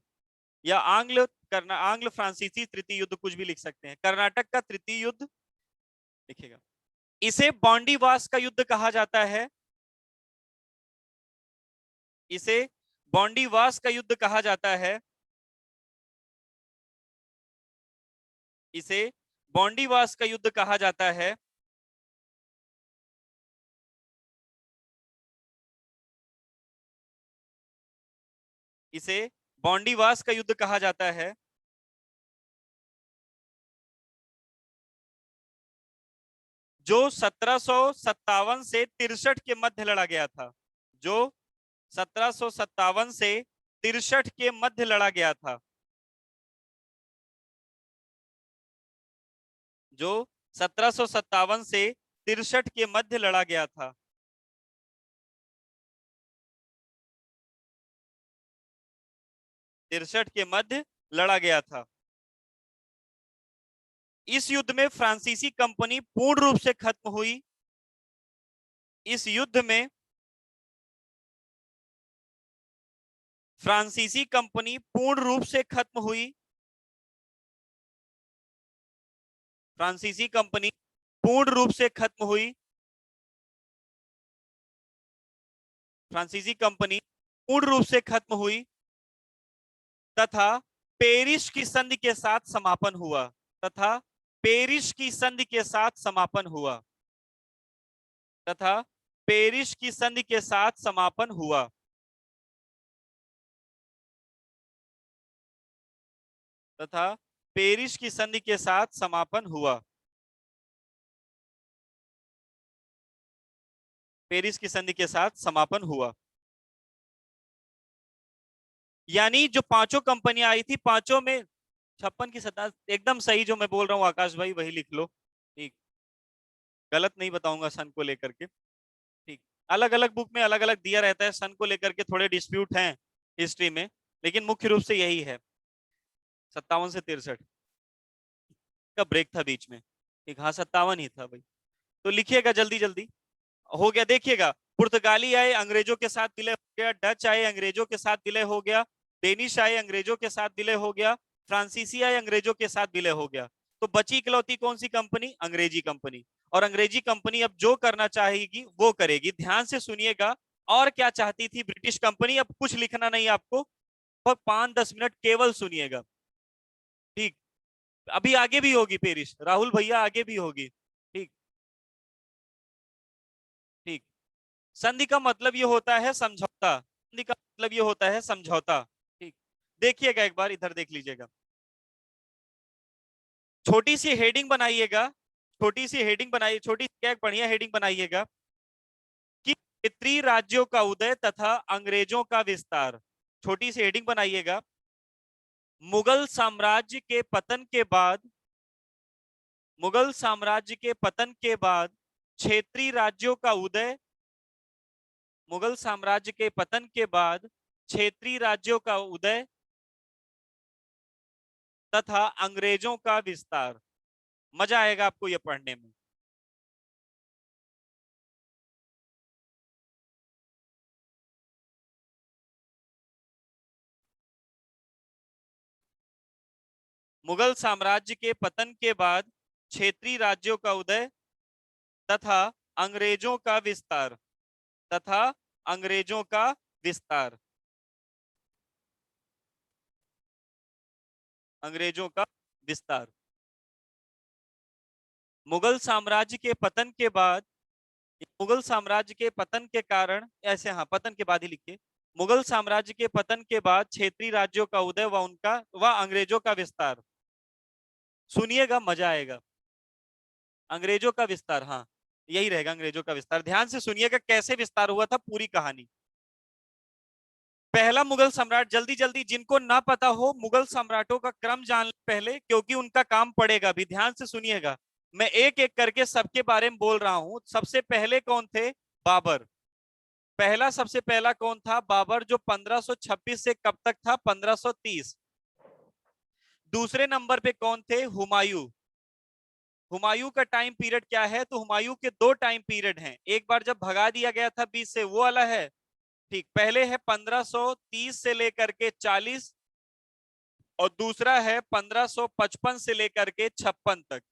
या आंग्ल फ्रांसीसी तृतीय युद्ध, कुछ भी लिख सकते हैं। कर्नाटक का तृतीय युद्ध लिखिएगा, इसे बॉन्डीवास का युद्ध कहा जाता है, इसे बॉन्डीवास का युद्ध कहा जाता है, इसे बॉन्डीवास का युद्ध कहा जाता है। इसे बॉन्डीवास का युद्ध कहा जाता है, जो 1757 से 63 के मध्य लड़ा गया था, जो 1757 से 63 के मध्य लड़ा गया था, जो 1757 से 63 के मध्य लड़ा गया था। 63 के मध्य लड़ा गया था। इस युद्ध में फ्रांसीसी कंपनी पूर्ण रूप से खत्म हुई, इस युद्ध में फ्रांसीसी कंपनी पूर्ण रूप से खत्म हुई, फ्रांसीसी कंपनी पूर्ण रूप से खत्म हुई, फ्रांसीसी कंपनी पूर्ण रूप से खत्म हुई तथा पेरिस की संधि के साथ समापन हुआ, तथा पेरिस की संधि के साथ समापन हुआ, तथा पेरिस की संधि के साथ समापन हुआ। तथा पेरिस की संधि के साथ समापन हुआ। पेरिस की संधि के साथ समापन हुआ। यानी जो पांचों कंपनियां आई थी, पांचों में 56 की 57, एकदम सही जो मैं बोल रहा हूँ आकाश भाई वही लिख लो। ठीक, गलत नहीं बताऊंगा सन को लेकर के। ठीक, अलग अलग बुक में अलग अलग दिया रहता है, सन को लेकर के थोड़े डिस्प्यूट हैं हिस्ट्री में, लेकिन मुख्य रूप से यही है, 57 से 63 का ब्रेक था बीच में। ठीक, हाँ 57 ही था भाई। तो लिखिएगा जल्दी जल्दी। हो गया, देखिएगा, पुर्तगाली आए अंग्रेजों के साथ विलय हो गया, डच आए अंग्रेजों के साथ विलय हो गया, डेनिश आए अंग्रेजों के साथ विलय हो गया, फ्रांसीसी आए अंग्रेजों के साथ विलय हो गया। तो बची इकलौती कौन सी कंपनी? अंग्रेजी कंपनी। और अंग्रेजी कंपनी अब जो करना चाहेगी वो करेगी। ध्यान से सुनिएगा। और क्या चाहती थी ब्रिटिश कंपनी? अब कुछ लिखना नहीं आपको, पर 5-10 मिनट केवल सुनिएगा। ठीक, अभी आगे भी होगी पेरिस, राहुल भैया आगे भी होगी। ठीक, ठीक। संधि का मतलब ये होता है समझौता, संधि का मतलब ये होता है समझौता। ठीक, देखिएगा एक बार इधर देख लीजिएगा, छोटी सी हेडिंग बनाइएगा, छोटी सी हेडिंग बनाइए, छोटी सी क्या, एक बढ़िया हेडिंग बनाइएगा कि क्षेत्रीय राज्यों का उदय तथा अंग्रेजों का विस्तार। छोटी सी हेडिंग बनाइएगा, मुगल साम्राज्य के पतन के बाद, मुगल साम्राज्य के पतन के बाद क्षेत्रीय राज्यों का उदय, मुगल साम्राज्य के पतन के बाद क्षेत्रीय राज्यों का उदय तथा अंग्रेजों का विस्तार। मजा आएगा आपको यह पढ़ने में। मुगल साम्राज्य के पतन के बाद क्षेत्रीय राज्यों का उदय तथा अंग्रेजों का विस्तार, तथा अंग्रेजों का विस्तार, अंग्रेजों का विस्तार। मुगल साम्राज्य के पतन के बाद, मुगल साम्राज्य के पतन के कारण, ऐसे हाँ पतन के बाद ही लिखिए, मुगल साम्राज्य के पतन के बाद क्षेत्रीय राज्यों का उदय व उनका व अंग्रेजों का विस्तार। सुनिएगा मजा आएगा। अंग्रेजों का विस्तार, हाँ यही रहेगा, अंग्रेजों का विस्तार। ध्यान से सुनिएगा कैसे विस्तार हुआ था, पूरी कहानी। पहला मुगल सम्राट, जल्दी जल्दी जिनको ना पता हो मुगल सम्राटों का क्रम जान पहले, क्योंकि उनका काम पड़ेगा भी। ध्यान से सुनिएगा, मैं एक एक करके सबके बारे में बोल रहा हूं। सबसे पहले कौन थे? बाबर। पहला, सबसे पहला कौन था? बाबर, जो 1526 से कब तक था? 1530। दूसरे नंबर पे कौन थे? हुमायूं। हुमायूं का टाइम पीरियड क्या है? तो हुमायूं के दो टाइम पीरियड हैं, एक बार जब भगा दिया गया था बीच से, वो वाला है। ठीक, पहले है 1530 से लेकर के 40, और दूसरा है 1555 से लेकर के 56 तक।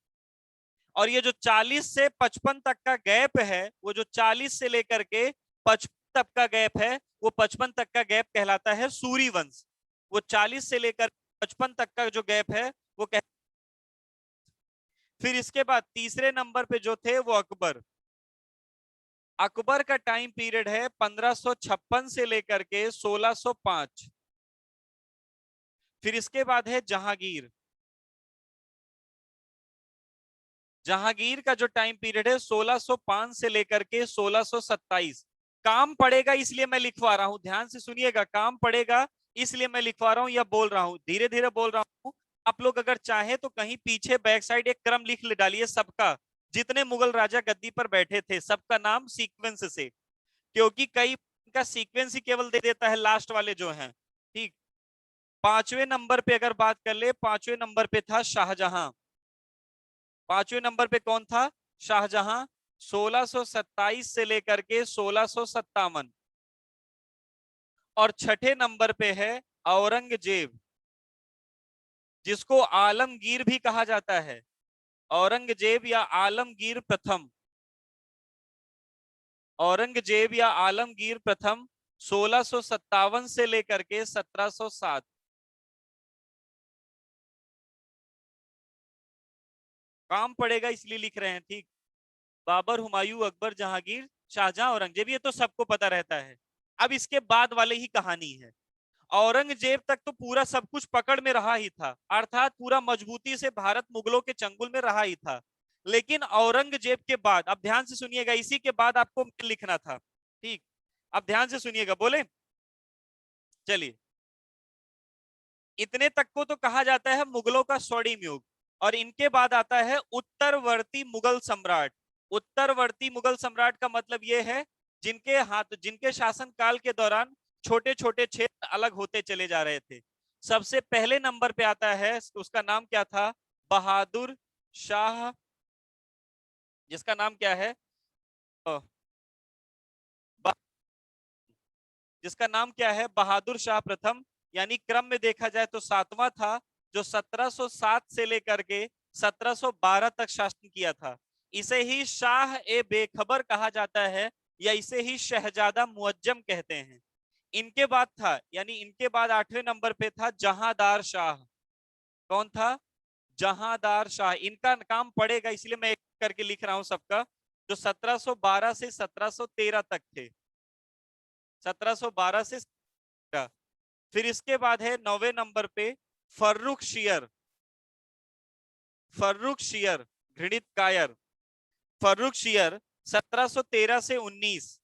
और ये जो 40 से 55 तक का गैप है, वो जो 40 से लेकर के 55 तक का गैप है, वो 55 तक का गैप कहलाता है सूरी वंश। वो 40 से लेकर 55 तक का जो गैप है वो फिर इसके बाद तीसरे नंबर पे जो थे वो अकबर। अकबर का टाइम पीरियड है 1556 से लेकर के 1605। फिर इसके बाद है जहांगीर। जहांगीर का जो टाइम पीरियड है 1605 से लेकर के 1627। काम पड़ेगा इसलिए मैं लिखवा रहा हूं, ध्यान से सुनिएगा, काम पड़ेगा इसलिए मैं लिखवा रहा हूं या बोल रहा हूं, धीरे धीरे बोल रहा हूं। आप लोग अगर चाहे तो कहीं पीछे बैक साइड एक क्रम लिख डालिए सबका, जितने मुगल राजा गद्दी पर बैठे थे सबका नाम सीक्वेंस से, क्योंकि कई का सीक्वेंस ही केवल दे देता है लास्ट वाले जो हैं। ठीक, पांचवें नंबर पे अगर बात कर ले, पांचवें नंबर पे था शाहजहां। पांचवें नंबर पे कौन था? शाहजहां, 1627 से लेकर के 1657। और छठे नंबर पे है औरंगजेब, जिसको आलमगीर भी कहा जाता है, औरंगजेब या आलमगीर प्रथम। औरंगजेब या आलमगीर प्रथम 1657 से लेकर के 1707। काम पड़ेगा इसलिए लिख रहे हैं। ठीक, बाबर, हुमायूं, अकबर, जहांगीर, शाहजहां, औरंगजेब, ये तो सबको पता रहता है। अब इसके बाद वाले ही कहानी है। औरंगजेब तक तो पूरा सब कुछ पकड़ में रहा ही था, अर्थात पूरा मजबूती से भारत मुगलों के चंगुल में रहा ही था। लेकिन औरंगजेब के बाद, अब ध्यान से सुनिएगा, इसी के बाद आपको लिखना था, ठीक, अब ध्यान से सुनिएगा, बोले चलिए। इतने तक को तो कहा जाता है मुगलों का स्वर्णिम युग, और इनके बाद आता है उत्तरवर्ती मुगल सम्राट। उत्तरवर्ती मुगल सम्राट का मतलब यह है जिनके हाथ, जिनके शासन काल के दौरान छोटे छोटे क्षेत्र अलग होते चले जा रहे थे। सबसे पहले नंबर पे आता है, उसका नाम क्या था, बहादुर शाह, जिसका नाम क्या है, जिसका नाम क्या है, बहादुर शाह प्रथम, यानी क्रम में देखा जाए तो सातवां था, जो 1707 से लेकर के 1712 तक शासन किया था। इसे ही शाह ए बेखबर कहा जाता है, या इसे ही शहजादा मुअज्जम कहते हैं। इनके बाद था, यानी इनके बाद 8वें नंबर पे था जहांदार शाह। कौन था, जहांदार शाह। इनका काम पड़ेगा, इसलिए मैं एक करके लिख रहा हूं सबका, जो 1712 से 1713 तक थे, 1712 से 1713। फिर इसके बाद है 9वें नंबर पे फर्रुख शियर। फर्रुख शियर, घृणित कायर, फर्रुख शियर 1713 से 19,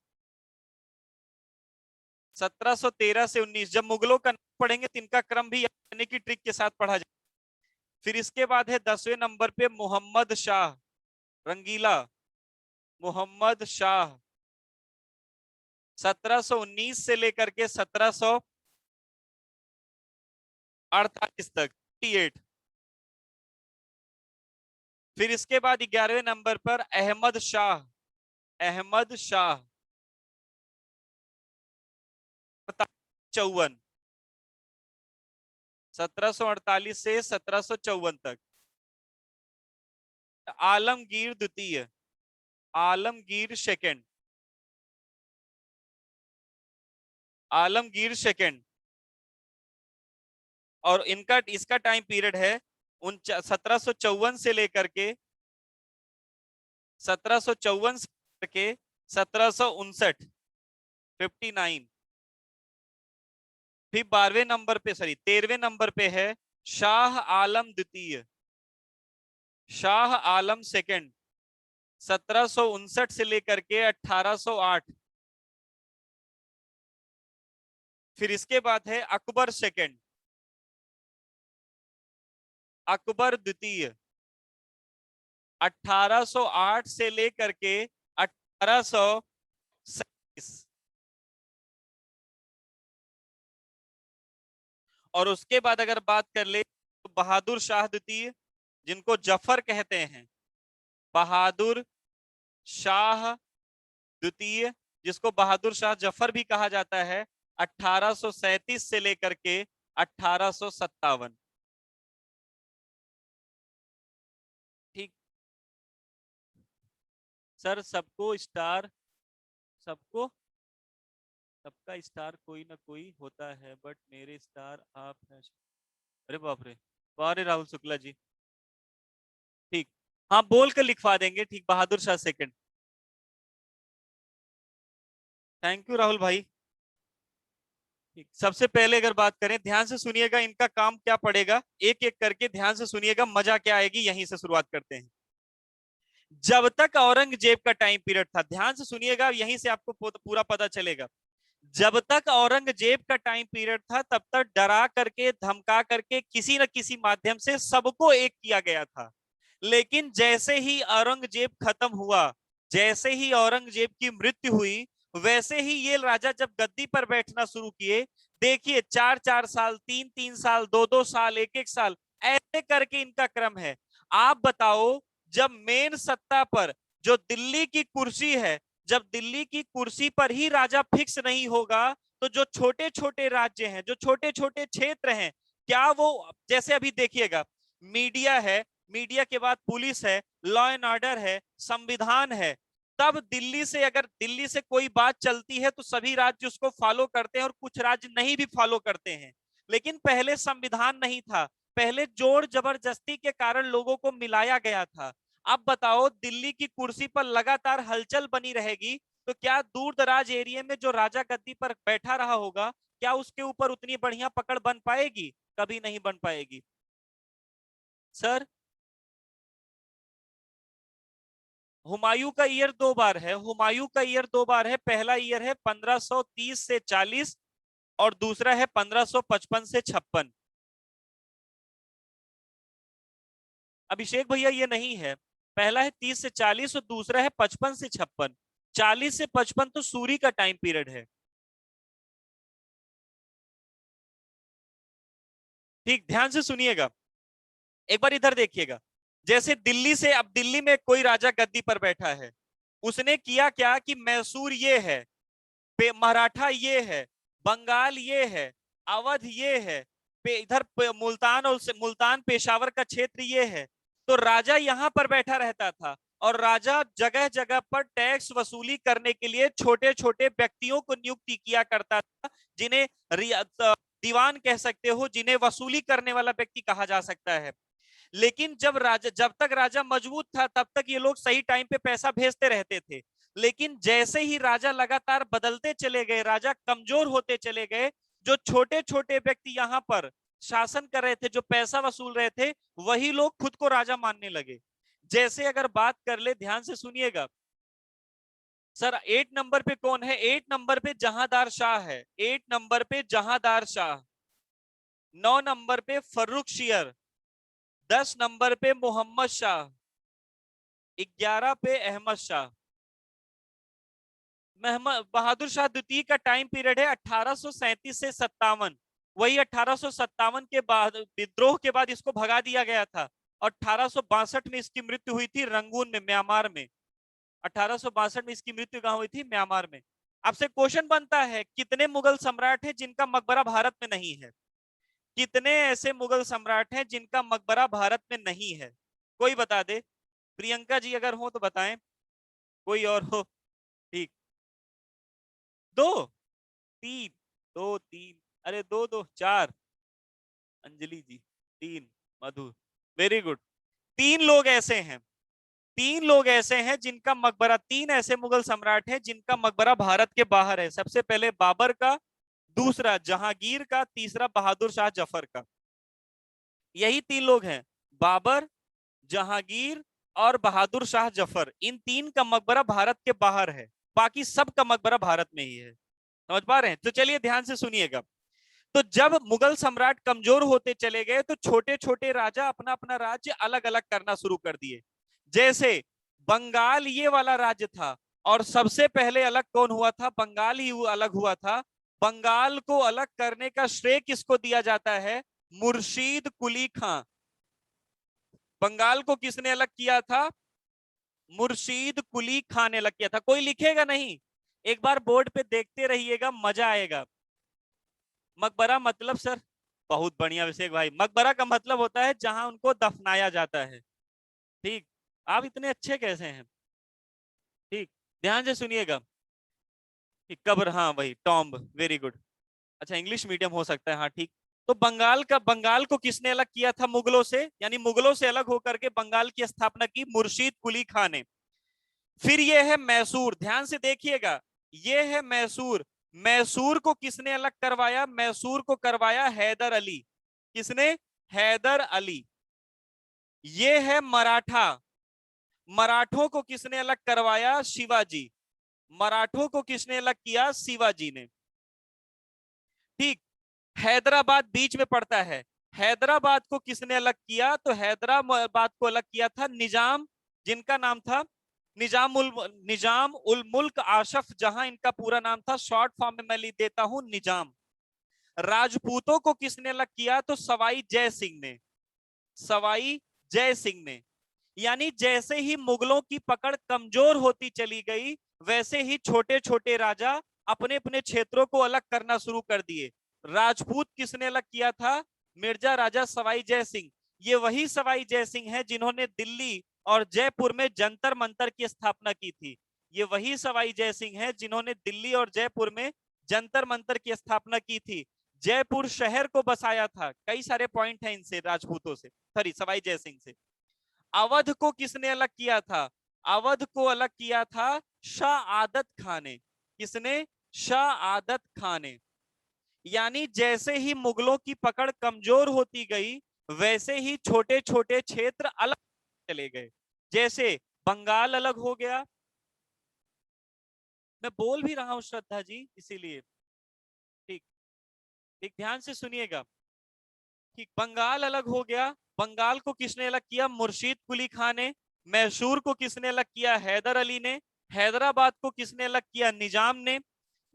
1713 से 19। जब मुगलों का पढ़ेंगे तो इनका क्रम भी यानी की ट्रिक के साथ पढ़ा जाए। फिर इसके बाद है 10वें नंबर पे मोहम्मद शाह रंगीला, मोहम्मद शाह 1719 से लेकर के 1748 तक, 48। फिर इसके बाद 11वें नंबर पर अहमद शाह, अहमद शाह 54, 1748 से 1754 तक। आलमगीर द्वितीय, आलमगीर सेकंड, आलमगीर सेकंड, और इनका, इसका टाइम पीरियड है 1754 से लेकर के 1754 से लेकर के 1759, 59। फिर 12वें नंबर पे, सॉरी 13वें नंबर पे है शाह आलम द्वितीय, शाह आलम सेकंड 1759 से लेकर के 1808। फिर इसके बाद है अकबर सेकंड, अकबर द्वितीय 1808 से लेकर के 1837। और उसके बाद अगर बात कर ले तो बहादुर शाह द्वितीय, जिनको जफर कहते हैं, बहादुर शाह द्वितीय, जिसको बहादुर शाह जफर भी कहा जाता है, 1837 से लेकर के 1857। ठीक सर, सबको स्टार, सबको, सबका स्टार कोई ना कोई होता है, बट मेरे स्टार आप हैं। अरे बाप रे, वाह रे राहुल शुक्ला जी। ठीक, हाँ बोल कर लिखवा देंगे, ठीक, Bahadur Shah second. Thank you Rahul भाई। ठीक, सबसे पहले अगर बात करें, ध्यान से सुनिएगा, इनका काम क्या पड़ेगा, एक एक करके ध्यान से सुनिएगा, मजा क्या आएगी, यहीं से शुरुआत करते हैं। जब तक औरंगजेब का टाइम पीरियड था, ध्यान से सुनिएगा, यहीं से आपको पूरा पता चलेगा। जब तक औरंगजेब का टाइम पीरियड था, तब तक डरा करके, धमका करके, किसी न किसी माध्यम से सबको एक किया गया था। लेकिन जैसे ही औरंगजेब खत्म हुआ, जैसे ही औरंगजेब की मृत्यु हुई, वैसे ही ये राजा जब गद्दी पर बैठना शुरू किए, देखिए 4-4 साल, 3-3 साल, 2-2 साल, 1-1 साल, ऐसे करके इनका क्रम है। आप बताओ, जब मेन सत्ता पर जो दिल्ली की कुर्सी है, जब दिल्ली की कुर्सी पर ही राजा फिक्स नहीं होगा, तो जो छोटे छोटे राज्य हैं, जो छोटे छोटे क्षेत्र हैं, क्या वो, जैसे अभी देखिएगा, मीडिया है, मीडिया के बाद पुलिस है, लॉ एंड ऑर्डर है, संविधान है, तब दिल्ली से, अगर दिल्ली से कोई बात चलती है तो सभी राज्य उसको फॉलो करते हैं, और कुछ राज्य नहीं भी फॉलो करते हैं। लेकिन पहले संविधान नहीं था, पहले जोर जबरदस्ती के कारण लोगों को मिलाया गया था। अब बताओ, दिल्ली की कुर्सी पर लगातार हलचल बनी रहेगी तो क्या दूर दराज एरिया में जो राजा गद्दी पर बैठा रहा होगा, क्या उसके ऊपर उतनी बढ़िया पकड़ बन पाएगी? कभी नहीं बन पाएगी। सर, हुमायूं का ईयर 2 बार है, हुमायूं का ईयर 2 बार है। पहला ईयर है 1530 से 40 और दूसरा है 1555 से 56। अभिषेक भैया ये नहीं है, पहला है 30 से 40 और दूसरा है 55 से 56। 40 से 55 तो सूरी का टाइम पीरियड है। ठीक, ध्यान से सुनिएगा, एक बार इधर देखिएगा। जैसे दिल्ली से, अब दिल्ली में कोई राजा गद्दी पर बैठा है, उसने किया क्या कि मैसूर ये है, मराठा ये है, बंगाल ये है, अवध ये है, इधर मुल्तान और मुल्तान पेशावर का क्षेत्र ये है। तो राजा यहां पर बैठा रहता था और राजा जगह जगह पर टैक्स वसूली करने के लिए छोटे छोटे व्यक्तियों को नियुक्ति किया करता था, जिन्हें दीवान कह सकते हो, जिन्हें वसूली करने वाला व्यक्ति कहा जा सकता है। लेकिन जब तक राजा मजबूत था तब तक ये लोग सही टाइम पे पैसा भेजते रहते थे। लेकिन जैसे ही राजा लगातार बदलते चले गए, राजा कमजोर होते चले गए, जो छोटे छोटे व्यक्ति यहाँ पर शासन कर रहे थे, जो पैसा वसूल रहे थे, वही लोग खुद को राजा मानने लगे। जैसे अगर बात कर ले, ध्यान से सुनिएगा सर, 8 नंबर पे कौन है? 8 नंबर पे जहांदार शाह है, 8 नंबर पे जहांदार शाह, 9 नंबर पे फर्रुख शियर, 10 नंबर पे मोहम्मद शाह, 11 पे अहमद शाह। मोहम्मद बहादुर शाह द्वितीय का टाइम पीरियड है 1837 से 57। वही 1857 के बाद विद्रोह के बाद इसको भगा दिया गया था और 1862 में इसकी मृत्यु हुई थी रंगून में, म्यांमार में। 1862 में इसकी मृत्यु कहां हुई थी? म्यांमार में। आपसे क्वेश्चन बनता है, कितने मुगल सम्राट हैं जिनका मकबरा भारत में नहीं है? कितने ऐसे मुगल सम्राट हैं जिनका मकबरा भारत में नहीं है? कोई बता दे। प्रियंका जी अगर हो तो बताएं, कोई और हो। ठीक, 2 3, 2 3, अरे 2 2 4, अंजलि जी 3, मधु, वेरी गुड। 3 लोग ऐसे हैं, 3 लोग ऐसे हैं जिनका मकबरा, 3 ऐसे मुगल सम्राट हैं जिनका मकबरा भारत के बाहर है। सबसे पहले बाबर का, दूसरा जहांगीर का, तीसरा बहादुर शाह जफर का। यही 3 लोग हैं, बाबर, जहांगीर और बहादुर शाह जफर। इन 3 का मकबरा भारत के बाहर है, बाकी सब का मकबरा भारत में ही है। समझ पा रहे हैं? तो चलिए ध्यान से सुनिएगा। तो जब मुगल सम्राट कमजोर होते चले गए तो छोटे छोटे राजा अपना अपना राज्य अलग अलग करना शुरू कर दिए। जैसे बंगाल ये वाला राज्य था, और सबसे पहले अलग कौन हुआ था? बंगाल ही अलग हुआ था। बंगाल को अलग करने का श्रेय किसको दिया जाता है? मुर्शीद कुली खां। बंगाल को किसने अलग किया था? मुर्शीद कुली खां ने अलग किया था। कोई लिखेगा नहीं, एक बार बोर्ड पे देखते रहिएगा, मजा आएगा। मकबरा मतलब सर, बहुत बढ़िया अभिषेक भाई, मकबरा का मतलब होता है जहां उनको दफनाया जाता है। ठीक, आप इतने अच्छे कैसे हैं? ठीक, ध्यान से सुनिएगा। कब्र, हाँ वही टॉम्ब, वेरी गुड। अच्छा, इंग्लिश मीडियम हो सकता है, हाँ ठीक। तो बंगाल को किसने अलग किया था मुगलों से? यानी मुगलों से अलग होकर के बंगाल की स्थापना की मुर्शीद कुली खां ने। फिर ये है मैसूर, ध्यान से देखिएगा, ये है मैसूर। मैसूर को किसने अलग करवाया? मैसूर को करवाया हैदर अली। किसने? हैदर अली। ये है मराठा, मराठों को किसने अलग करवाया? शिवाजी। मराठों को किसने अलग किया? शिवाजी ने। ठीक, हैदराबाद बीच में पड़ता है। हैदराबाद को किसने अलग किया? तो हैदराबाद को अलग किया था निजाम, जिनका नाम था निजाम उल मुल्क आशफ जहां, इनका पूरा नाम था। शॉर्ट फॉर्म में मैं लिख देता हूं निजाम। राजपूतों को किसने अलग किया? तो सवाई जय सिंह ने, सवाई जय सिंह ने। यानी जैसे ही मुगलों की पकड़ कमजोर होती चली गई, वैसे ही छोटे छोटे राजा अपने अपने क्षेत्रों को अलग करना शुरू कर दिए। राजपूत किसने अलग किया था? मिर्जा राजा सवाई जय सिंह। ये वही सवाई जय सिंह है जिन्होंने दिल्ली और जयपुर में जंतर मंतर की स्थापना की थी। ये वही सवाई जय सिंह है जिन्होंने दिल्ली और जयपुर में जंतर मंतर की स्थापना की थी। जयपुर शहर को बसाया था। कई सारे पॉइंट हैं इनसे, राजपूतों से, सॉरी सवाई जय सिंह से। अवध को किसने अलग किया था? अवध को अलग किया था शाह आदत खां ने। किसने? शाह आदत खां ने। यानी जैसे ही मुगलों की पकड़ कमजोर होती गई, वैसे ही छोटे छोटे क्षेत्र अलग चले गए। जैसे बंगाल अलग हो गया, मैं बोल भी रहा हूं श्रद्धा जी इसीलिए। ठीक, ठीक, ध्यान से सुनिएगा। ठीक, बंगाल अलग हो गया। बंगाल को किसने अलग किया? मुर्शीद कुली खान ने। मैसूर को किसने अलग किया? हैदर अली ने। हैदराबाद को किसने अलग किया? निजाम ने।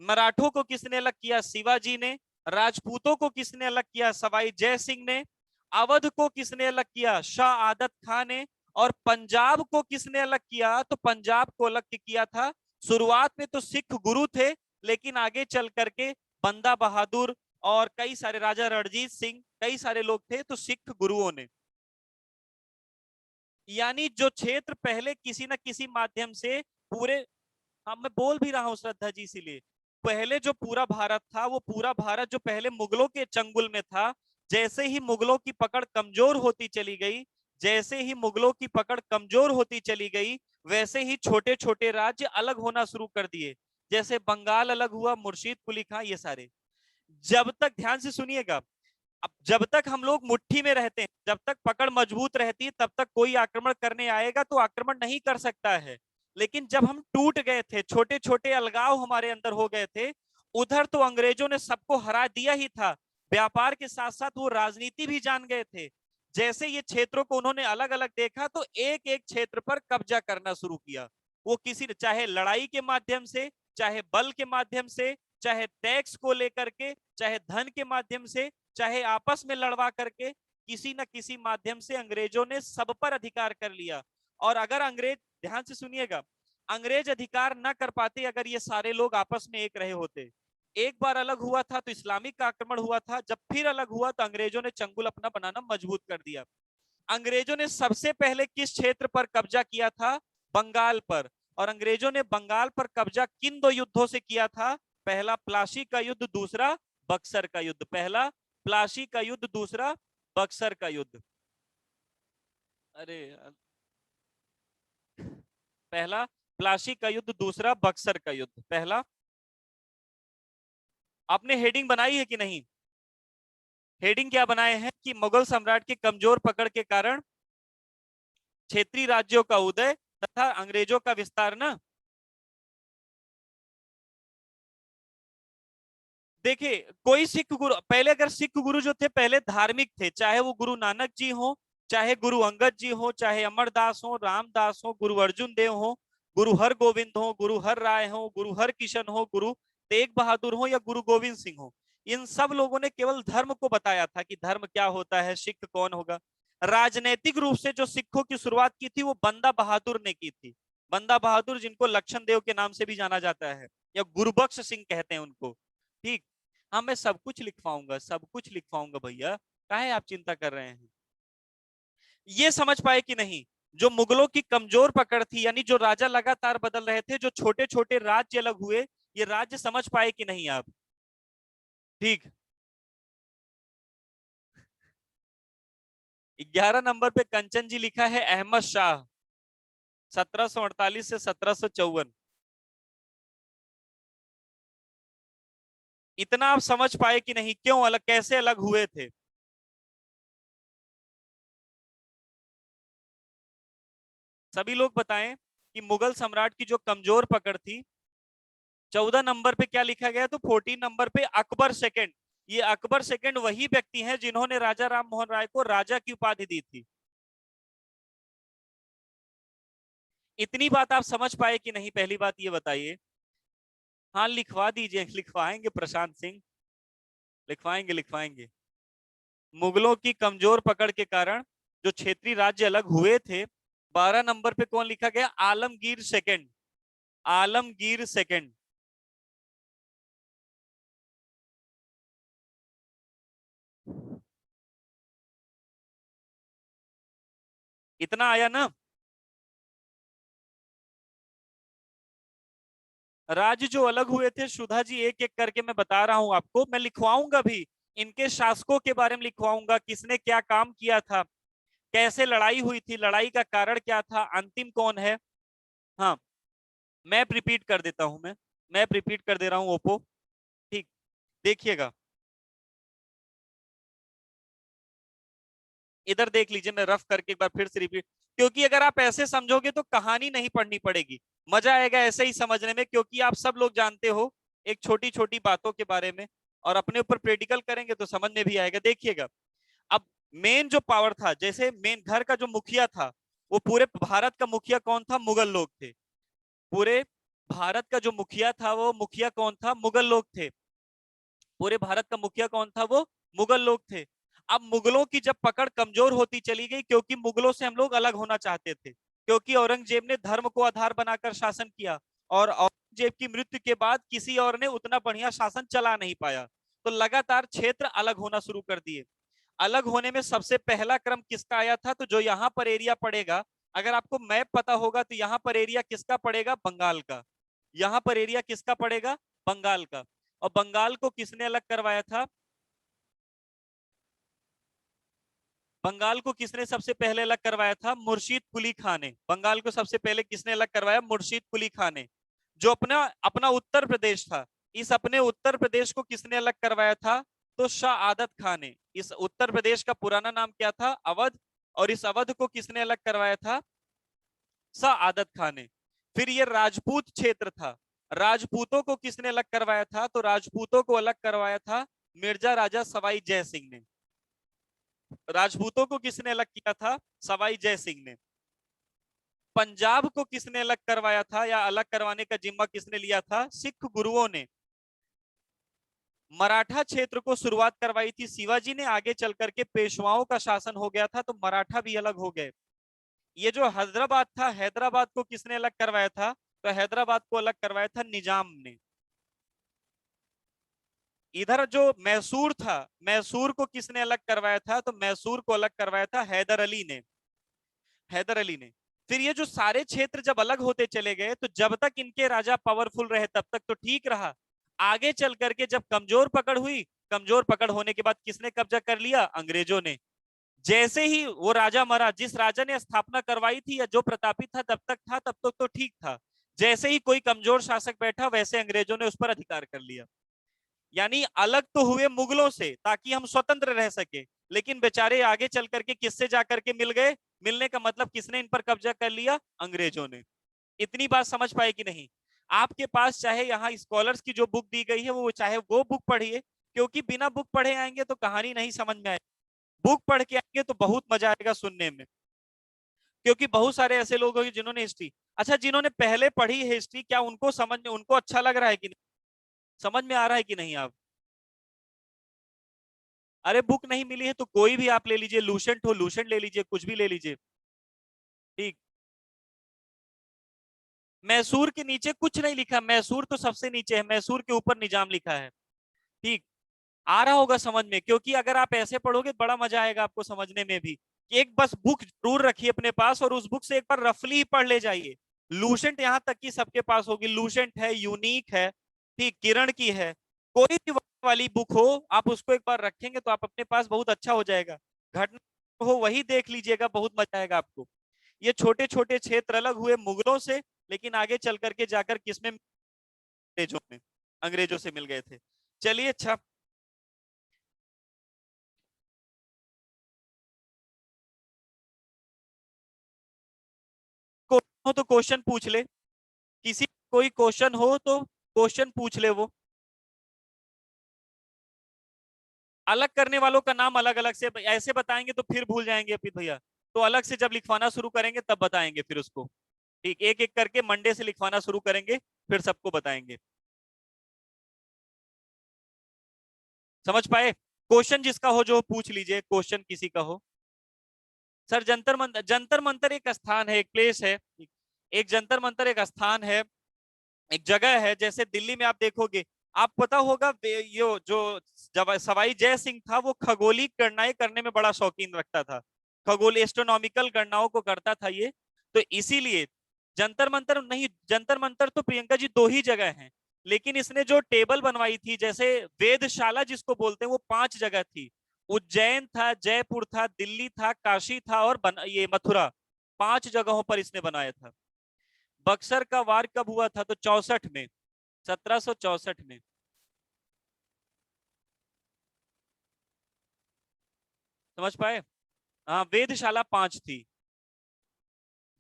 मराठों को किसने अलग किया? शिवाजी ने। राजपूतों को किसने अलग किया? सवाई जय सिंह ने। अवध को किसने अलग किया? शाह आदत खान ने। और पंजाब को किसने अलग किया? तो पंजाब को अलग किया था, शुरुआत में तो सिख गुरु थे, लेकिन आगे चल करके बंदा बहादुर और कई सारे राजा रणजीत सिंह, कई सारे लोग थे, तो सिख गुरुओं ने। यानी जो क्षेत्र पहले किसी न किसी माध्यम से पूरे, हाँ मैं बोल भी रहा हूँ श्रद्धा जी इसीलिए, पहले जो पूरा भारत था, वो पूरा भारत जो पहले मुगलों के चंगुल में था, जैसे ही मुगलों की पकड़ कमजोर होती चली गई, जैसे ही मुगलों की पकड़ कमजोर होती चली गई, वैसे ही छोटे छोटे राज्य अलग होना शुरू कर दिए। जैसे बंगाल अलग हुआ, मुर्शीद कुली खां, ये सारे। जब तक, ध्यान से सुनिएगा, अब जब तक हम लोग मुट्ठी में रहते हैं, जब तक पकड़ मजबूत रहती है, तब तक कोई आक्रमण करने आएगा तो आक्रमण नहीं कर सकता है। लेकिन जब हम टूट गए थे, छोटे छोटे अलगाव हमारे अंदर हो गए थे, उधर तो अंग्रेजों ने सबको हरा दिया ही था, व्यापार के साथ साथ वो राजनीति भी जान गए थे। जैसे ये क्षेत्रों को उन्होंने अलग अलग देखा, तो एक एक क्षेत्र पर कब्जा करना शुरू किया। वो किसी, चाहे लड़ाई के माध्यम से, चाहे बल के माध्यम से, चाहे टैक्स को लेकर के, चाहे धन के माध्यम से, चाहे आपस में लड़वा करके, किसी न किसी माध्यम से अंग्रेजों ने सब पर अधिकार कर लिया। और अगर अंग्रेज, ध्यान से सुनिएगा, अंग्रेज अधिकार न कर पाते अगर ये सारे लोग आपस में एक रहे होते। एक बार अलग हुआ था तो इस्लामिक का आक्रमण हुआ था, जब फिर अलग हुआ तो अंग्रेजों ने चंगुल अपना बनाना मजबूत कर दिया। अंग्रेजों ने सबसे पहले किस क्षेत्र पर कब्जा किया था? बंगाल पर। और अंग्रेजों ने बंगाल पर कब्जा किन दो युद्धों से किया था? पहला प्लासी का युद्ध, दूसरा बक्सर का युद्ध। पहला प्लासी का युद्ध, दूसरा बक्सर का युद्ध। अरे पहला प्लासी का युद्ध, दूसरा बक्सर का युद्ध। पहला, आपने हेडिंग बनाई है कि नहीं? हेडिंग क्या बनाए हैं कि मुगल सम्राट की कमजोर पकड़ के कारण क्षेत्रीय राज्यों का उदय तथा अंग्रेजों का विस्तार ना। देखिए, कोई सिख गुरु पहले, अगर सिख गुरु जो थे पहले धार्मिक थे, चाहे वो गुरु नानक जी हो, चाहे गुरु अंगद जी हो, चाहे अमरदास हो, रामदास हो, गुरु अर्जुन देव हो, गुरु हर गोविंद हो, गुरु हर राय हो, गुरु हर किशन हो, गुरु तेग बहादुर हो, या गुरु गोविंद सिंह हो, इन सब लोगों ने केवल धर्म को बताया था कि धर्म क्या होता है, सिख कौन होगा। राजनैतिक रूप से जो सिखों की शुरुआत की थी, वो बंदा बहादुर ने की थी। बंदा बहादुर, जिनको लक्षण देव के नाम से भी जाना जाता है, या गुरुबख्श सिंह कहते हैं उनको। ठीक, हाँ मैं सब कुछ लिखवाऊंगा, सब कुछ लिखवाऊंगा भैया, काहे आप चिंता कर रहे हैं। ये समझ पाए कि नहीं? जो मुगलों की कमजोर पकड़ थी, यानी जो राजा लगातार बदल रहे थे, जो छोटे छोटे राज्य अलग हुए, ये राज्य समझ पाए कि नहीं आप? ठीक, 11 नंबर पे कंचन जी लिखा है अहमद शाह, 1748 से 1754। इतना आप समझ पाए कि नहीं, क्यों अलग, कैसे अलग हुए थे? सभी लोग बताएं कि मुगल सम्राट की जो कमजोर पकड़ थी। 14 नंबर पे क्या लिखा गया? तो 14 नंबर पे अकबर सेकंड। ये अकबर सेकंड वही व्यक्ति हैं जिन्होंने राजा राम मोहन राय को राजा की उपाधि दी थी। इतनी बात आप समझ पाए कि नहीं, पहली बात ये बताइए। हाँ लिखवा दीजिए, लिखवाएंगे प्रशांत सिंह, लिखवाएंगे लिखवाएंगे। मुगलों की कमजोर पकड़ के कारण जो क्षेत्रीय राज्य अलग हुए थे, 12 नंबर पे कौन लिखा गया? आलमगीर सेकंड। आलमगीर सेकंड। इतना आया ना? राज्य जो अलग हुए थे सुधा जी, एक एक करके मैं बता रहा हूं आपको, मैं लिखवाऊंगा भी, इनके शासकों के बारे में लिखवाऊंगा, किसने क्या काम किया था, कैसे लड़ाई हुई थी, लड़ाई का कारण क्या था, अंतिम कौन है। हाँ, मैप रिपीट कर देता हूं, मैं मैप रिपीट कर दे रहा हूँ ओप्पो। ठीक, देखिएगा इधर देख लीजिए, मैं रफ करके एक बार फिर से रिपीट, क्योंकि अगर आप ऐसे समझोगे तो कहानी नहीं पढ़नी पड़ेगी, मजा आएगा ऐसे ही समझने में, क्योंकि आप सब लोग जानते हो एक छोटी छोटी बातों के बारे में, और अपने ऊपर प्रैक्टिकल करेंगे तो समझ में भी आएगा। देखिएगा, अब मेन जो पावर था, जैसे मेन घर का जो मुखिया था, वो पूरे भारत का मुखिया कौन था? मुगल लोग थे। पूरे भारत का जो मुखिया था, वो मुखिया कौन था? मुगल लोग थे। पूरे भारत का मुखिया कौन था? वो मुगल लोग थे। अब मुगलों की जब पकड़ कमजोर होती चली गई, क्योंकि मुगलों से हम लोग अलग होना चाहते थे, क्योंकि औरंगजेब ने धर्म को आधार बनाकर शासन किया, और औरंगजेब की मृत्यु के बाद किसी और ने उतना बढ़िया शासन चला नहीं पाया, तो लगातार क्षेत्र अलग होना शुरू कर दिए। अलग होने में सबसे पहला क्रम किसका आया था? तो जो यहाँ पर एरिया पड़ेगा, अगर आपको मैप पता होगा तो यहाँ पर एरिया किसका पड़ेगा? बंगाल का। यहाँ पर एरिया किसका पड़ेगा? बंगाल का। और बंगाल को किसने अलग करवाया था? बंगाल को किसने सबसे पहले अलग करवाया था? मुर्शीद कुली खान ने। बंगाल को सबसे पहले किसने अलग करवाया? मुर्शीद कुली खान ने। जो अपना अपना उत्तर प्रदेश था, इस अपने उत्तर प्रदेश को किसने अलग करवाया था? तो शाह आदत खान ने। इस उत्तर प्रदेश का पुराना नाम क्या था? अवध। और इस अवध को किसने अलग करवाया था? शाह आदत खान ने। फिर ये राजपूत क्षेत्र था, राजपूतों को किसने अलग करवाया था? तो राजपूतों को अलग करवाया था मिर्जा राजा सवाई जय सिंह ने। राजपूतों को किसने अलग किया था? सवाई जय सिंह ने। पंजाब को किसने अलग करवाया था, या अलग करवाने का जिम्मा किसने लिया था? सिख गुरुओं ने। मराठा क्षेत्र को शुरुआत करवाई थी शिवाजी ने, आगे चल करके पेशवाओं का शासन हो गया था तो मराठा भी अलग हो गए। ये जो हैदराबाद था, हैदराबाद को किसने अलग करवाया था? तो हैदराबाद को अलग करवाया था निजाम ने। इधर जो मैसूर था, मैसूर को किसने अलग करवाया था? तो मैसूर को अलग करवाया था हैदर अली ने। हैदर अली ने। फिर ये जो सारे क्षेत्र जब अलग होते चले गए, तो जब तक इनके राजा पावरफुल रहे तब तक तो ठीक रहा। आगे चल करके जब कमजोर पकड़ हुई, कमजोर पकड़ होने के बाद किसने कब्जा कर लिया? अंग्रेजों ने। जैसे ही वो राजा मरा, जिस राजा ने स्थापना करवाई थी या जो प्रतापी था तब तक था, तब तक तो ठीक था। जैसे ही कोई कमजोर शासक बैठा, वैसे अंग्रेजों ने उस पर अधिकार कर लिया। यानी अलग तो हुए मुगलों से ताकि हम स्वतंत्र रह सके, लेकिन बेचारे आगे चल करके किससे जाकर के मिल गए? मिलने का मतलब किसने इन पर कब्जा कर लिया? अंग्रेजों ने। इतनी बात समझ पाए कि नहीं? आपके पास चाहे यहाँ स्कॉलर्स की जो बुक दी गई है, वो चाहे वो बुक पढ़िए, क्योंकि बिना बुक पढ़े आएंगे तो कहानी नहीं समझ में आएगी। बुक पढ़ के आएंगे तो बहुत मजा आएगा सुनने में, क्योंकि बहुत सारे ऐसे लोग हैं जिन्होंने हिस्ट्री, अच्छा जिन्होंने पहले पढ़ी है हिस्ट्री, क्या उनको समझ में, उनको अच्छा लग रहा है कि नहीं? समझ में आ रहा है कि नहीं आप? अरे बुक नहीं मिली है तो कोई भी आप ले लीजिए, लूसेंट हो लूसेंट ले लीजिए, कुछ भी ले लीजिए। ठीक। मैसूर के नीचे कुछ नहीं लिखा, मैसूर तो सबसे नीचे है, मैसूर के ऊपर निजाम लिखा है। ठीक। आ रहा होगा समझ में, क्योंकि अगर आप ऐसे पढ़ोगे बड़ा मजा आएगा आपको समझने में भी। एक बस बुक जरूर रखिए अपने पास, और उस बुक से एक बार रफली ही पढ़ ले जाइए। लूसेंट यहाँ तक की सबके पास होगी, लूसेंट है, यूनिक है, ठीक, किरण की है, कोई भी वाली बुक हो, आप उसको एक बार रखेंगे तो आप अपने पास बहुत अच्छा हो जाएगा। घटना हो वही देख लीजिएगा, बहुत मजा आएगा आपको। ये छोटे छोटे क्षेत्र अलग हुए मुगलों से, लेकिन आगे चल करके जाकर किसमें? अंग्रेजों में। अंग्रेजों से मिल गए थे। चलिए अच्छा, हो तो क्वेश्चन पूछ ले, किसी कोई क्वेश्चन हो तो क्वेश्चन पूछ ले वो। अलग करने वालों का नाम अलग अलग से ऐसे बताएंगे तो फिर भूल जाएंगे अपनी भैया, तो अलग से जब लिखवाना शुरू करेंगे तब बताएंगे फिर उसको। ठीक, एक एक करके मंडे से लिखवाना शुरू करेंगे, फिर सबको बताएंगे। समझ पाए? क्वेश्चन जिसका हो जो पूछ लीजिए, क्वेश्चन किसी का हो। सर जंतर मंतर, जंतर मंतर एक स्थान है, एक प्लेस है, एक जंतर मंतर एक स्थान है, एक जगह है। जैसे दिल्ली में आप देखोगे, आप पता होगा ये जो जब सवाई जय सिंह था, वो खगोलीय गणनाएं करने में बड़ा शौकीन रखता था, खगोल एस्ट्रोनॉमिकल गणनाओं को करता था ये। तो इसीलिए जंतर मंतर नहीं, जंतर मंतर तो प्रियंका जी दो ही जगह हैं, लेकिन इसने जो टेबल बनवाई थी, जैसे वेदशाला जिसको बोलते हैं, वो 5 जगह थी। उज्जैन था, जयपुर था, दिल्ली था, काशी था, और ये मथुरा, 5 जगहों पर इसने बनाया था। बक्सर का वार कब हुआ था? तो 64 में, 1764 में। समझ पाए? हाँ, वेधशाला 5 थी।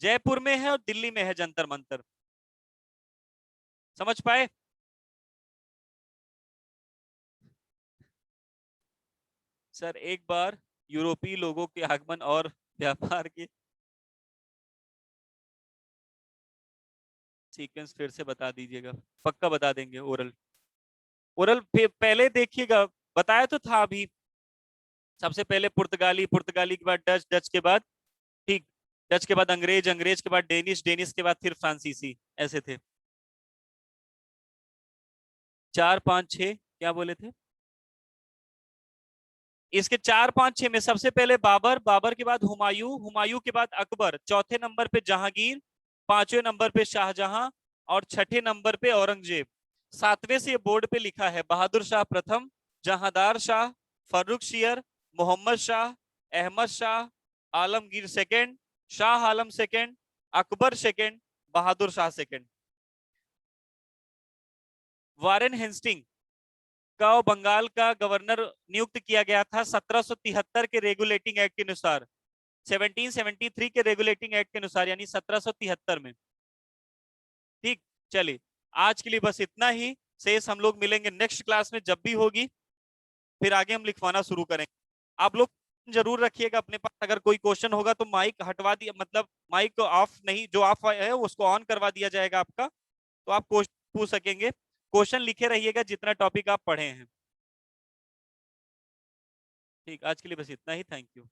जयपुर में है और दिल्ली में है जंतर मंतर। समझ पाए? सर एक बार यूरोपीय लोगों के आगमन और व्यापार के सीक्वेंस फिर से बता दीजिएगा। पक्का बता देंगे ओरल। ओरल पहले देखिएगा, बताया तो था अभी। सबसे पहले पुर्तगाली, पुर्तगाली के बाद डच, डच के बाद, ठीक, डच के बाद अंग्रेज, अंग्रेज के बाद डेनिश, डेनिश के बाद फिर फ्रांसीसी, ऐसे थे। 4 5 6 क्या बोले थे? इसके 4 5 6 में सबसे पहले बाबर, बाबर के बाद हुमायूं, हुमायूं के बाद अकबर, चौथे नंबर पे जहांगीर, पांचवें नंबर पे शाहजहां और छठे नंबर पे औरंगजेब। सातवें से बोर्ड पे लिखा है बहादुर शाह प्रथम, Jahandar Shah, फर्रुखशियर, Mohammad Shah, Ahmad Shah, Alamgir second, Shah Alam second, Akbar second, बहादुर शाह सेकंड। वारेन हेस्टिंग का बंगाल का गवर्नर नियुक्त किया गया था 1773 के रेगुलेटिंग एक्ट के अनुसार, 1773 के रेगुलेटिंग एक्ट के अनुसार, यानी 1773 में। ठीक, चलिए आज के लिए बस इतना ही। शेष हम लोग मिलेंगे नेक्स्ट क्लास में जब भी होगी, फिर आगे हम लिखवाना शुरू करेंगे। आप लोग जरूर रखिएगा अपने पास, अगर कोई क्वेश्चन होगा तो माइक हटवा दिया, मतलब माइक को ऑफ नहीं, जो ऑफ है उसको ऑन करवा दिया जाएगा आपका, तो आप क्वेश्चन पूछ सकेंगे। क्वेश्चन लिखे रहिएगा जितना टॉपिक आप पढ़े हैं। ठीक, आज के लिए बस इतना ही। Thank you.